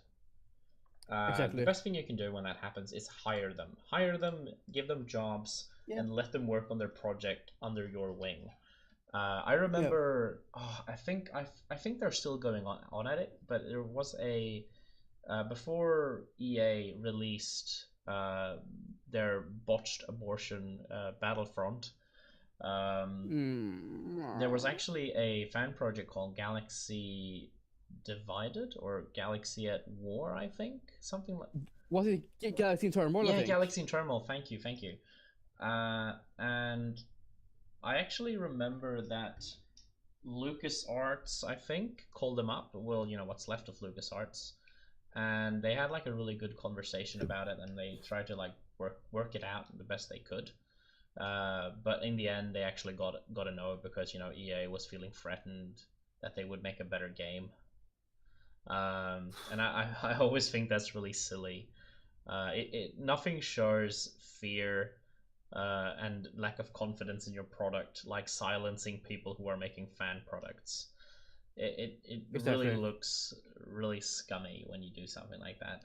Exactly. The best thing you can do when that happens is hire them, give them jobs, and let them work on their project under your wing. I remember. Oh, I think they're still going on at it, but there was a before EA released their botched abortion Battlefront. There was actually a fan project called Galaxy Divided or Galaxy at War, I think, something like. Was it Galaxy in Turmoil? Yeah, Galaxy in Turmoil. Thank you. And I actually remember that LucasArts, I think, called them up. Well, what's left of LucasArts, and they had like a really good conversation about it, and they tried to like work it out the best they could. But in the end, they actually got a no because EA was feeling threatened that they would make a better game. And I always think that's really silly. Nothing shows fear and lack of confidence in your product like silencing people who are making fan products. It really looks really scummy when you do something like that.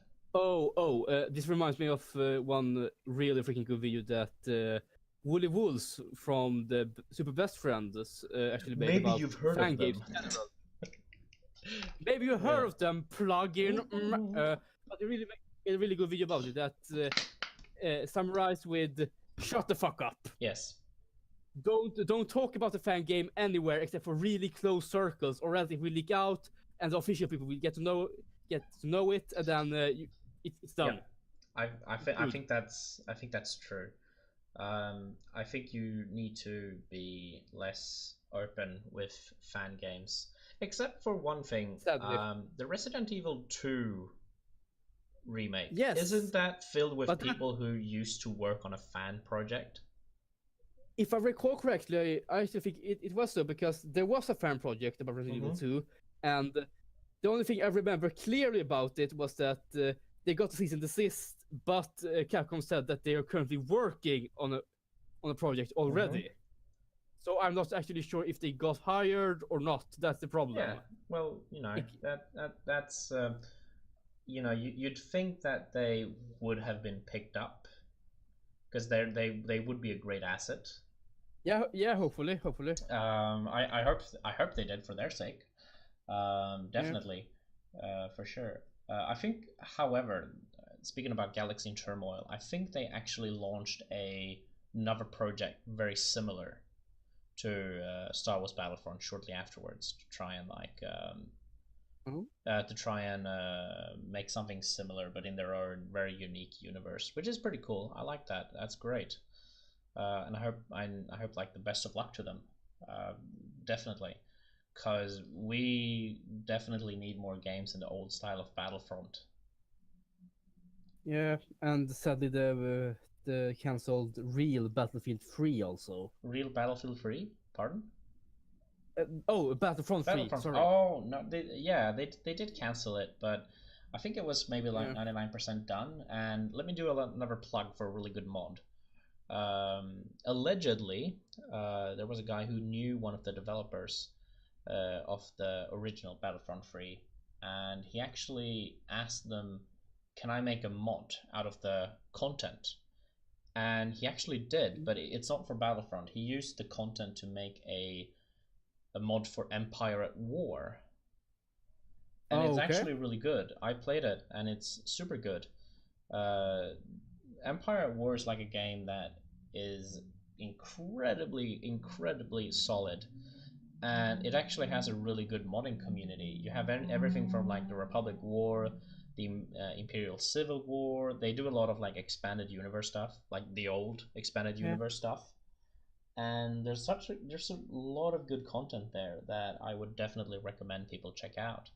This reminds me of one really freaking good video that Woolly Wolves from the Super Best Friends actually made. Maybe about you've heard fan of them. games. Maybe you heard of them, plug-in. But they really make a really good video about it that summarized with "Shut the fuck up." Yes. Don't talk about the fan game anywhere except for really close circles, or else it will leak out, and the official people will get to know it, and then it's done. Yeah. I think that's true. I think you need to be less open with fan games, except for one thing. The Resident Evil 2 remake. Yes. Isn't that filled with people who used to work on a fan project? If I recall correctly, I actually think it was so, because there was a fan project about Resident Evil 2, and the only thing I remember clearly about it was that they got a cease and desist, but Capcom said that they are currently working on a project already. So I'm not actually sure if they got hired or not. That's the problem. Yeah. Well, that's you'd think that they would have been picked up because they would be a great asset. Yeah. Hopefully. I hope they did for their sake. Definitely, for sure. I think, however, speaking about Galaxy in Turmoil, I think they actually launched another project very similar to Star Wars Battlefront shortly afterwards to try and make something similar, but in their own very unique universe, which is pretty cool. I like that. That's great. And I hope like the best of luck to them. Definitely. Because we definitely need more games in the old style of Battlefront. Yeah, and sadly the cancelled Real Battlefield 3 also. Real Battlefield 3? Pardon? Battlefront 3, sorry. Oh, no, they did cancel it, but I think it was maybe like 99% done. And let me do another plug for a really good mod. Allegedly, there was a guy who knew one of the developers of the original Battlefront 3, and he actually asked them, can I make a mod out of the content? And he actually did, but it's not for Battlefront. He used the content to make a mod for Empire at War, and it's actually really good. I played it and it's super good. Empire at War is like a game that is incredibly solid, and it actually has a really good modding community. You have everything from like the Republic War, the Imperial Civil War. They do a lot of like expanded universe stuff, like the old expanded universe stuff. And there's a lot of good content there that I would definitely recommend people check out.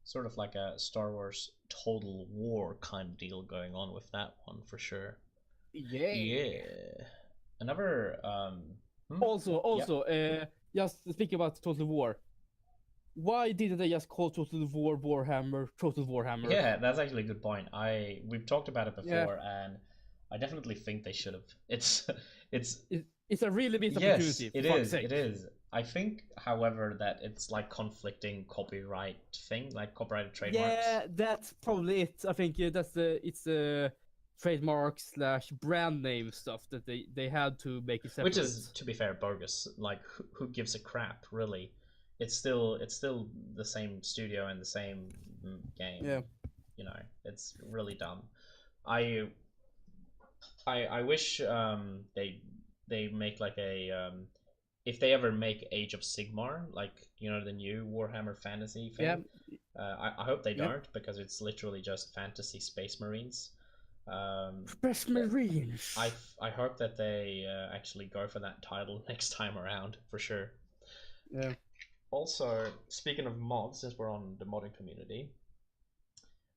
Sort of like a Star Wars Total War kind of deal going on with that one for sure. Yeah. Another Also, just speaking about Total War, why didn't they just call Total War Warhammer Total Warhammer? Yeah, that's actually a good point. We've talked about it before, and I definitely think they should have. It's a really missed opportunity. Yes, it is. I think, however, that it's like conflicting copyright thing, like copyrighted trademarks. Yeah, that's probably it. I think it's trademark / brand name stuff that they had to make it separate. Which is, to be fair, bogus. Like, who gives a crap, really? It's still the same studio and the same game. Yeah. You know, it's really dumb. I wish they make like a if they ever make Age of Sigmar, like, you know, the new Warhammer Fantasy thing. I hope they don't, because it's literally just fantasy space marines. Space Marines. I hope that they actually go for that title next time around, for sure. Yeah. Also, speaking of mods, since we're on the modding community,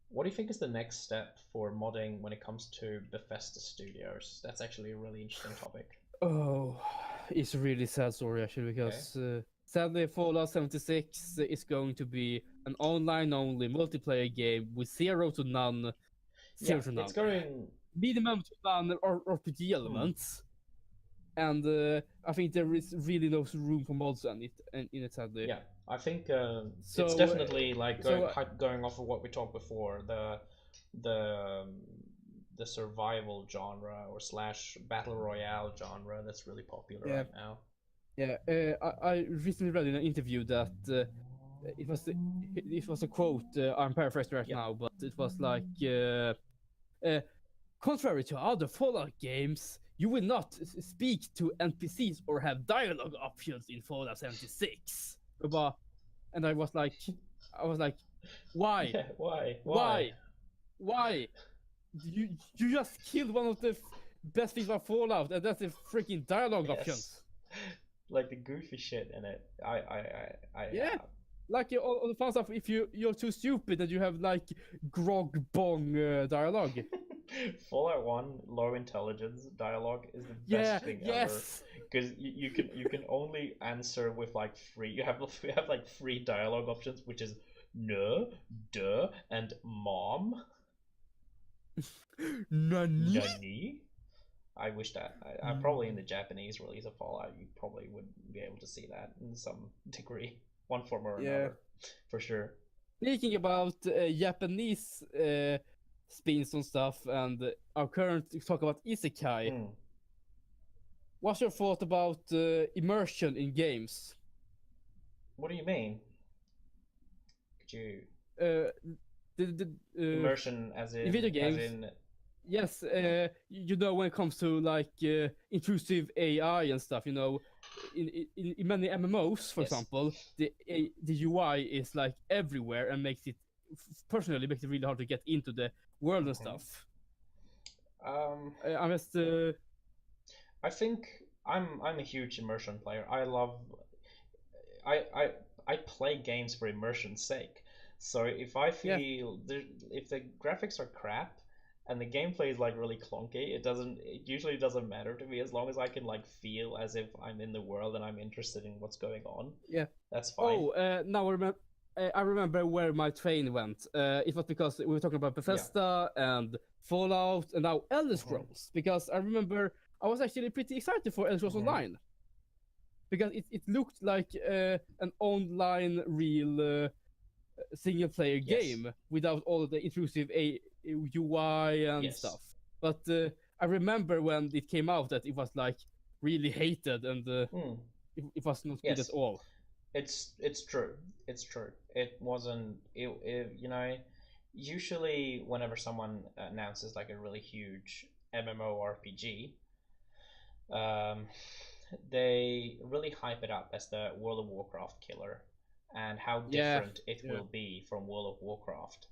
what do you think is the next step for modding when it comes to Bethesda Studios? That's actually a really interesting topic. Oh, it's a really sad story actually, because sadly Fallout 76 is going to be an online-only multiplayer game with 0 to none. It's going minimum to none RPG elements. And I think there is really no room for mods in it sadly. Yeah, I think it's definitely like going off of what we talked before, the survival genre or / battle royale genre that's really popular right now. Yeah, I recently read in an interview that it was a quote. I'm paraphrasing right now, but it was like, contrary to other Fallout games, you will not speak to NPCs or have dialogue options in Fallout 76. And I was like, why? Yeah, why? Why? You just killed one of the best things about Fallout, and that's the freaking dialogue options. Like the goofy shit in it. Like all the fun stuff. If you're too stupid and you have like grog bong dialogue. Fallout 1 low intelligence dialogue is the best thing ever, because you can only answer with like three. You have like 3 dialogue options, which is no, duh, and mom. Nani? I wish that I probably in the Japanese release of Fallout, you probably would be able to see that in some degree, one form or another, for sure. Speaking about Japanese spins on stuff and our current talk about Isekai, what's your thought about immersion in games? What do you mean? Could you immersion as in video games? As in... Yes, you know, when it comes to like intrusive AI and stuff, you know, in many MMOs, for example, the UI is like everywhere and makes it really hard to get into the world and stuff. I think I'm a huge immersion player. I play games for immersion's sake. So if I feel if the graphics are crap and the gameplay is like really clunky, it usually doesn't matter to me, as long as I can like feel as if I'm in the world and I'm interested in what's going on. Yeah, that's fine. Now I remember where my train went. It was because we were talking about Bethesda and Fallout and now Elder Scrolls. Because I remember I was actually pretty excited for Elder Scrolls Online, because it looked like an online real single player game without all the intrusive UI and stuff. But I remember when it came out that it was like really hated and it was not good at all. It's true. It wasn't. You know, usually whenever someone announces like a really huge MMORPG, they really hype it up as the World of Warcraft killer and how different it will be from World of Warcraft.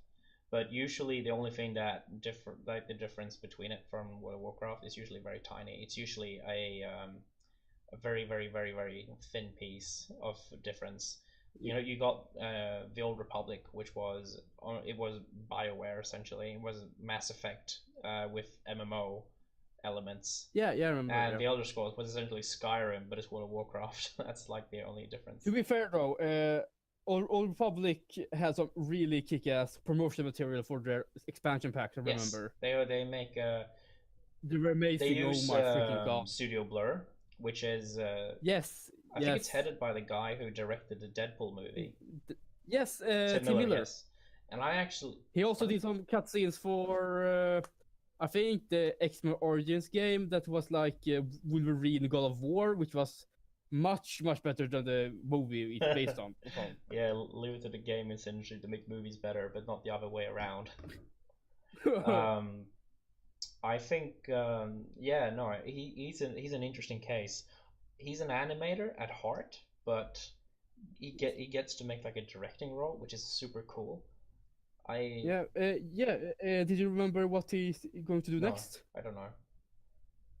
But usually the only thing that the difference between it from World of Warcraft is usually very tiny. It's usually a very, very, very, very thin piece of difference. You know, you got the Old Republic, which was BioWare essentially. It was Mass Effect with MMO elements. Yeah, I remember. And the Elder Scrolls was essentially Skyrim, but it's World of Warcraft. That's like the only difference. To be fair though, Old Republic has some really kick-ass promotional material for their expansion packs. I remember. They make they were amazing. They use oh my freaking god! Studio Blur, which is I think it's headed by the guy who directed the Deadpool movie. Tim Miller. Yes. And he also did some cutscenes for I think the X-Men Origins game that was like Wolverine God of War, which was much better than the movie it's based on. Yeah, leave it to the gaming industry to make movies better, but not the other way around. I think, yeah, no, he's an interesting case. He's an animator at heart, but he gets to make like a directing role, which is super cool. Yeah. Did you remember what he's going to do No, next? I don't know.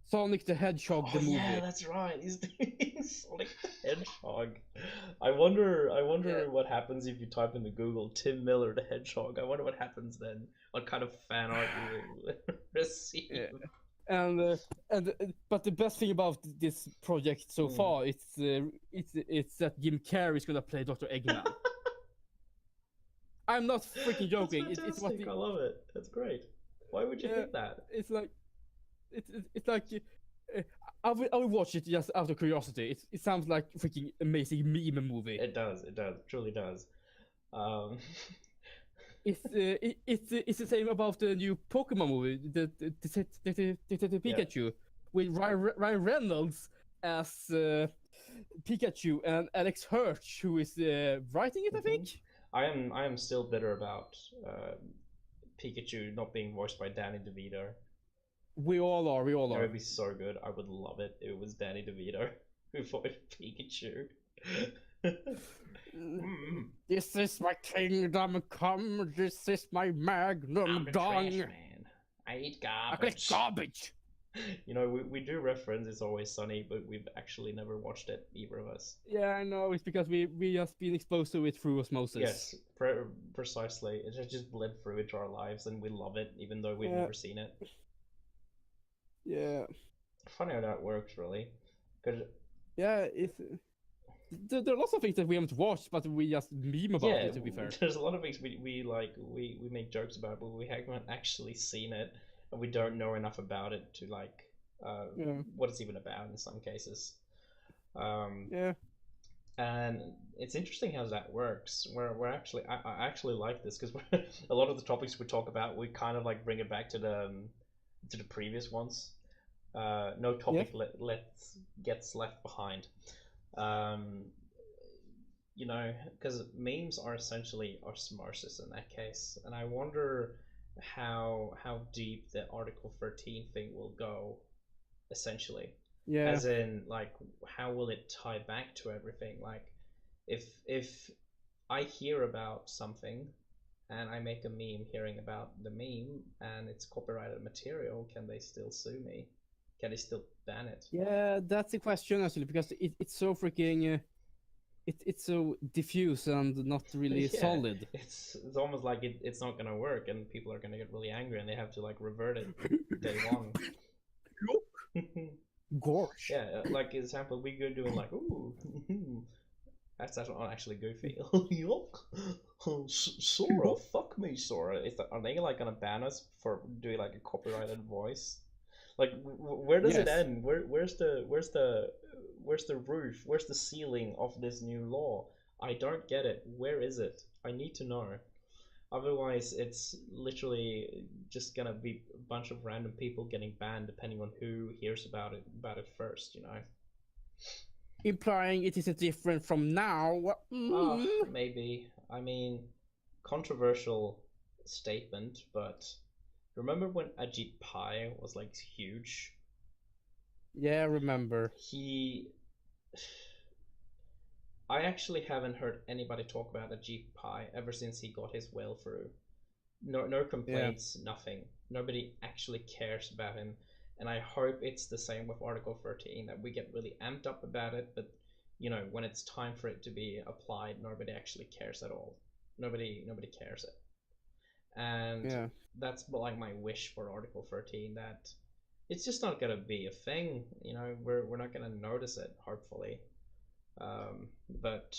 Sonic the Hedgehog, the movie. Yeah, that's right. He's doing Sonic the Hedgehog. I wonder what happens if you type into Google Tim Miller the Hedgehog. I wonder what happens then. What kind of fan art you will receive. Yeah. But the best thing about this project so far, it's that Jim Carrey is gonna play Dr. Eggman. I'm not freaking joking. It's what I love it. That's great. Why would you think that? It's like, it's like, I will watch it just out of curiosity. It sounds like a freaking amazing meme movie. It does. It truly does. It's the same about the new Pokemon movie, the Pikachu, with Ryan Reynolds as Pikachu and Alex Hirsch, who is writing it, I think. I am still bitter about Pikachu not being voiced by Danny DeVito. We all are. It would be so good. I would love it if it was Danny DeVito who voiced Pikachu. This is my kingdom come. This is my magnum dong. Man. I eat garbage. I collect garbage. You know, we do reference It's Always Sunny, but we've actually never watched it, either of us. Yeah, I know. It's because we just been exposed to it through osmosis. Yes, precisely. It has just bled through into our lives, and we love it, even though we've never seen it. Yeah. Funny how that works, really. Yeah, there are lots of things that we haven't watched, but we just meme about it. To be fair, there's a lot of things we make jokes about, but we haven't actually seen it. And we don't know enough about it to like what it's even about in some cases. Yeah. And it's interesting how that works. We're actually I actually like this because a lot of the topics we talk about, we kind of like bring it back to the previous ones. No topic gets left behind. You know, because memes are essentially osmosis in that case, and I wonder how deep the Article 13 thing will go, essentially. Yeah. As in, like, how will it tie back to everything? Like, if I hear about something and I make a meme hearing about the meme and it's copyrighted material, can they still sue me? Can they still ban it? Yeah, that's the question actually, because it's so freaking it's so diffuse and not really solid. It's almost like it's not gonna work, and people are gonna get really angry, and they have to like revert it day one. Gosh. Yeah, like example, we go doing like, ooh, that's not actually goofy. Yuck, Sora, fuck me, Sora. Are they like gonna ban us for doing like a copyrighted voice? Like, where does it end? Where's the roof? Where's the ceiling of this new law? I don't get it. Where is it? I need to know. Otherwise, it's literally just gonna be a bunch of random people getting banned depending on who hears about it first. You know. Implying it is different from now. Maybe. I mean, controversial statement, but remember when Ajit Pai was like huge? Yeah, I remember. I actually haven't heard anybody talk about Ajit Pai ever since he got his whale through. No complaints, nothing. Nobody actually cares about him. And I hope it's the same with Article 13, that we get really amped up about it, but you know, when it's time for it to be applied, nobody actually cares at all. Nobody cares it. And that's like my wish for Article 13, that it's just not gonna be a thing. You know, we're not gonna notice it, hopefully. But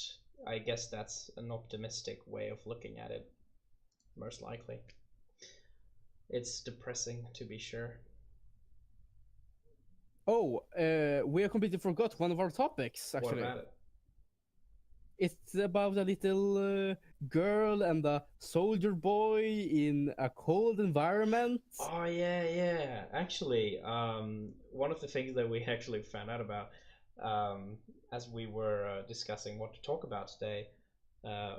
I guess that's an optimistic way of looking at it, most likely. It's depressing, to be sure. Oh, we have completely forgot one of our topics, actually. What about it? It's about a little girl and a soldier boy in a cold environment. Oh yeah. Actually, one of the things that we actually found out about, as we were discussing what to talk about today,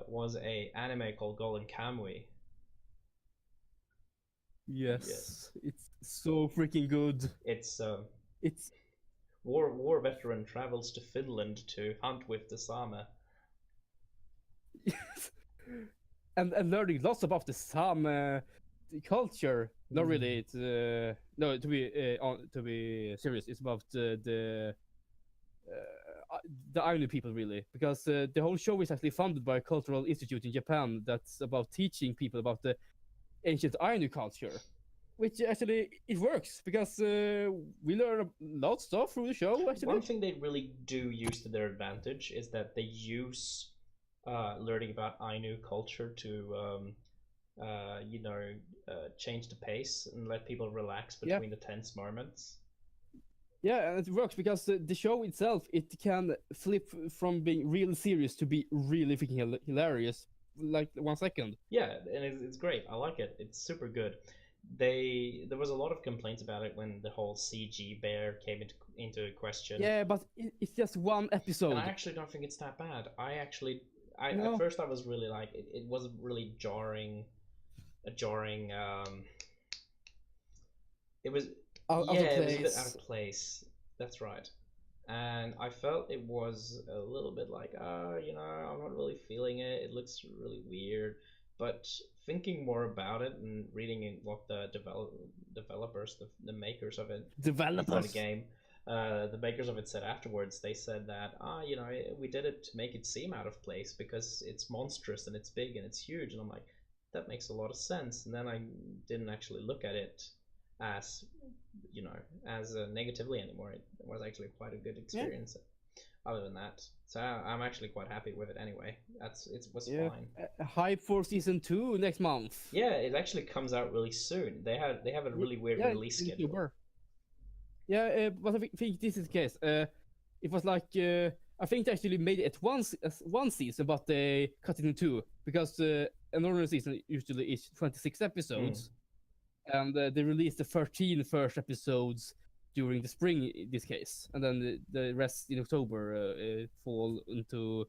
was a anime called Golden Kamui. Yes, it's so freaking good. It's It's war veteran travels to Finland to hunt with the Sama. and learning lots about the Sam culture. Not really. It's no to be serious. It's about the Ainu people really, because the whole show is actually funded by a cultural institute in Japan that's about teaching people about the ancient Ainu culture, which actually it works because we learn a lot of stuff through the show. Actually, One thing they really do use to their advantage is that they use learning about Ainu culture to change the pace and let people relax between the tense moments. Yeah, and it works because the show itself, it can flip from being really serious to be really freaking hilarious, like 1 second. Yeah, and it's great. I like it. It's super good. There was a lot of complaints about it when the whole CG bear came into question. Yeah, but it's just one episode. And I actually don't think it's that bad. No. At first I was really like it was really jarring. It was Out of it was a place. bit out of place. That's right. And I felt it was a little bit like, I'm not really feeling it. It looks really weird. But thinking more about it and reading what the developers, the makers of it, for the game, the makers of it said afterwards, they said that, we did it to make it seem out of place because it's monstrous and it's big and it's huge. And I'm like, that makes a lot of sense. And then I didn't actually look at it as negatively anymore. It was actually quite a good experience. Other than that, so I'm actually quite happy with it anyway. It was fine. Hype for season 2 next month. Yeah, it actually comes out really soon. They have a really weird release schedule. Yeah, but I think this is the case. It was like I think they actually made it one season, but they cut it in two because a normal season usually is 26 episodes. And they released the 13 first episodes during the spring in this case, and then the rest in October fall into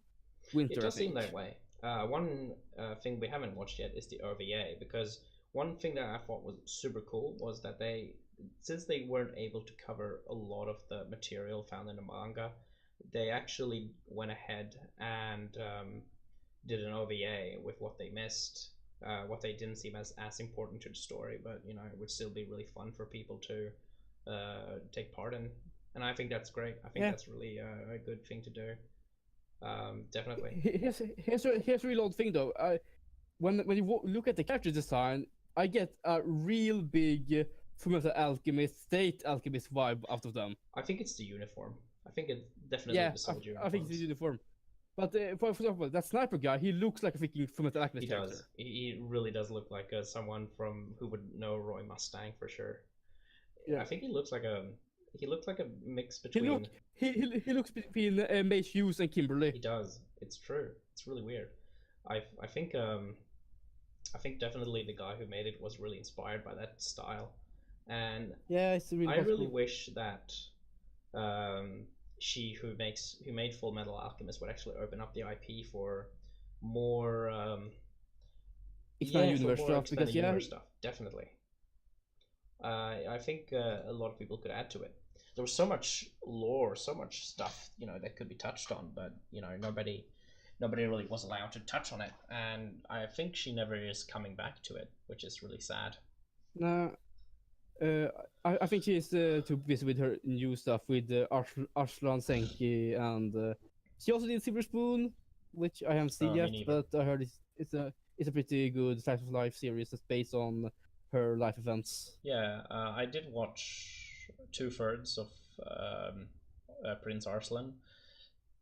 winter. It does seem that way. One thing we haven't watched yet is the OVA, because one thing that I thought was super cool was that since they weren't able to cover a lot of the material found in the manga, they actually went ahead and did an OVA with what they missed. What they didn't seem as important to the story, but it would still be really fun for people to take part in, and I think that's great. I think that's really a good thing to do. Definitely. Here's a real odd thing though. When you look at the character design, I get a real big Fullmetal Alchemist, State Alchemist vibe out of them. I think it's the uniform. I think it's definitely the soldier uniform. I think it's the uniform. But for example, that sniper guy, he looks like a freaking Fullmetal Alchemist character. Does. He really does look like someone who would know Roy Mustang for sure. Yeah. I think he looks like a mix between. He looks between Mace Hughes and Kimberly. He does. It's true. It's really weird. I think definitely the guy who made it was really inspired by that style, and it's really. I really wish that she who made Full Metal Alchemist would actually open up the IP for more universe stuff, because universe stuff, definitely. I think a lot of people could add to it. There was so much lore, so much stuff that could be touched on, but nobody really was allowed to touch on it, and I think she never is coming back to it, which is really sad. No. I think she's too busy with her new stuff with Arslan Senki, and she also did Silver Spoon, which I haven't seen yet, but I heard it's a pretty good slice of life series that's based on her life events. Yeah, I did watch 2/3 of Prince Arslan.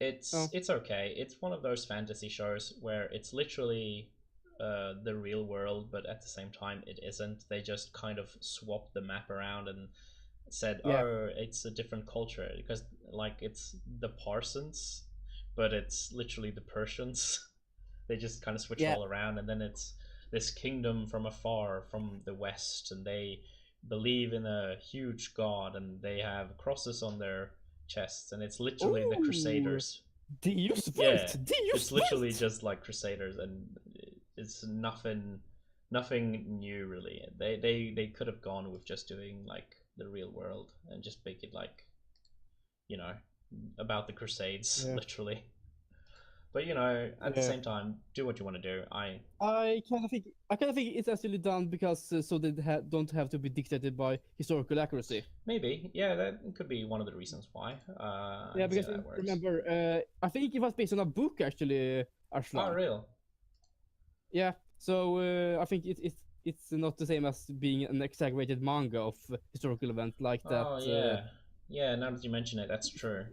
It's okay. It's one of those fantasy shows where it's literally the real world, but at the same time it isn't. They just kind of swapped the map around and said, oh, it's a different culture, because like it's the Parsons but it's literally the Persians. They just kind of switch Yeah. all around, and then it's this kingdom from afar, from the west, and they believe in a huge god, and they have crosses on their chests, and it's literally the Ooh. Crusaders. Deus Yeah, Vult! Deus it's literally Vult! just like Crusaders, and it's nothing new really. They could have gone with just doing like the real world and just make it like, you know, about the Crusades, Yeah. literally. But you know, at the Yeah. same time, do what you want to do. I kind of think it's actually done because so they don't have to be dictated by historical accuracy. Maybe, yeah, that could be one of the reasons why. Yeah, I'd say because that works. remember, I think it was based on a book actually, Arslan. Oh, real? Yeah, so I think it's not the same as being an exaggerated manga of historical event like that. Oh, yeah. Yeah, now that you mention it, that's true.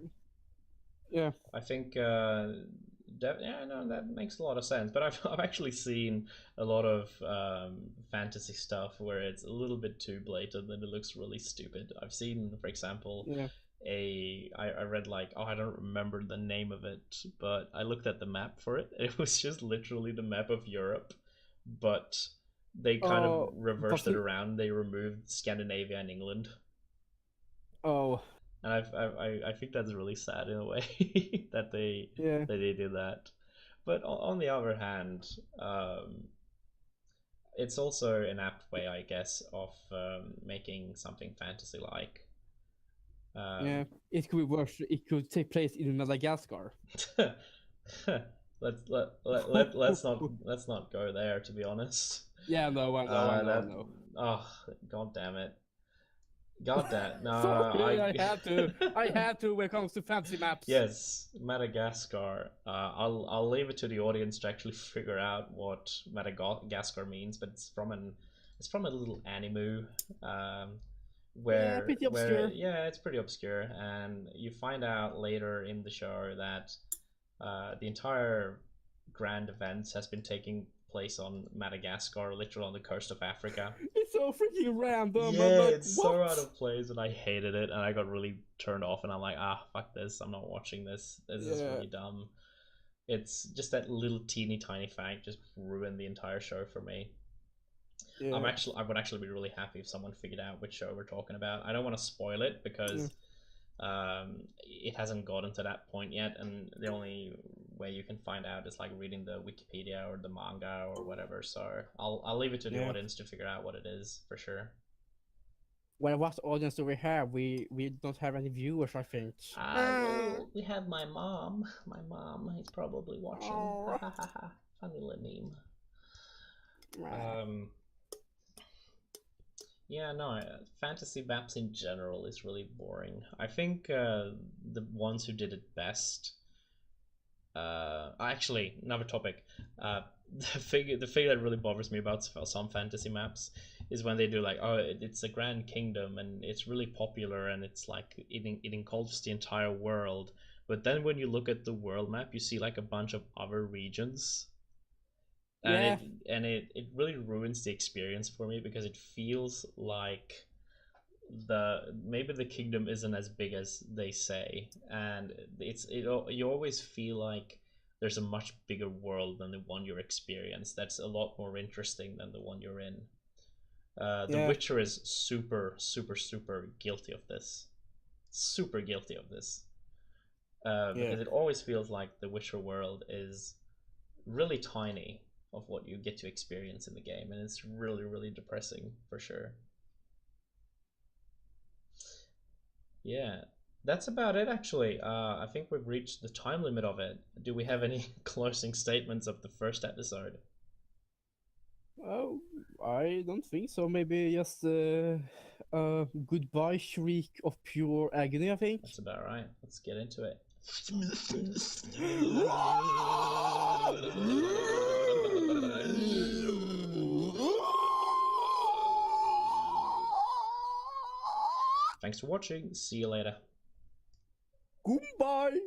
Yeah. I think, yeah, no, that makes a lot of sense. But I've actually seen a lot of fantasy stuff where it's a little bit too blatant and it looks really stupid. I've seen, for example, Yeah. I read like, oh, I don't remember the name of it, but I looked at the map for it. It was just literally the map of Europe, but they kind of reversed it around. They removed Scandinavia and England. Oh. And I think that's really sad in a way that they did that. But on the other hand, it's also an apt way, I guess, of making something fantasy-like. Yeah, it could be worse. It could take place in Madagascar. let's not go there, to be honest. Yeah, no, I know. Oh, god damn it. God damn. No, sorry, I had to when it comes to fantasy maps. Yes, Madagascar. I'll leave it to the audience to actually figure out what Madagascar means, but it's from a little anime, where pretty obscure. It's pretty obscure, and you find out later in the show that the entire grand events has been taking place on Madagascar, literally on the coast of Africa. It's so freaking random. Yeah, it's so out of place, and I hated it, and I got really turned off, and I'm like, fuck this, I'm not watching this. This is really dumb. It's just that little teeny tiny fact just ruined the entire show for me. Yeah. I would actually be really happy if someone figured out which show we're talking about. I don't want to spoil it because it hasn't gotten to that point yet, and the only way you can find out is like reading the Wikipedia or the manga or whatever. So I'll leave it to the audience to figure out what it is for sure. Well, what audience do we have? We don't have any viewers, I think. We have my mom. My mom is probably watching. Funny little meme. Yeah, no, fantasy maps in general is really boring. I think the ones who did it best. Actually, another topic. The thing that really bothers me about some fantasy maps is when they do like, oh, it's a grand kingdom and it's really popular and it's like it engulfs the entire world. But then when you look at the world map, you see like a bunch of other regions. And it really ruins the experience for me because it feels like maybe the kingdom isn't as big as they say, and you always feel like there's a much bigger world than the one you're experiencing that's a lot more interesting than the one you're in. The Witcher is super guilty of this. Super guilty of this. Because it always feels like the Witcher world is really tiny of what you get to experience in the game, and it's really depressing for sure. Yeah, that's about it actually. I think we've reached the time limit of it. Do we have any closing statements of the first episode? Oh, I don't think so. Maybe just a goodbye shriek of pure agony, I think. That's about right. Let's get into it. Thanks for watching. See you later. Goodbye.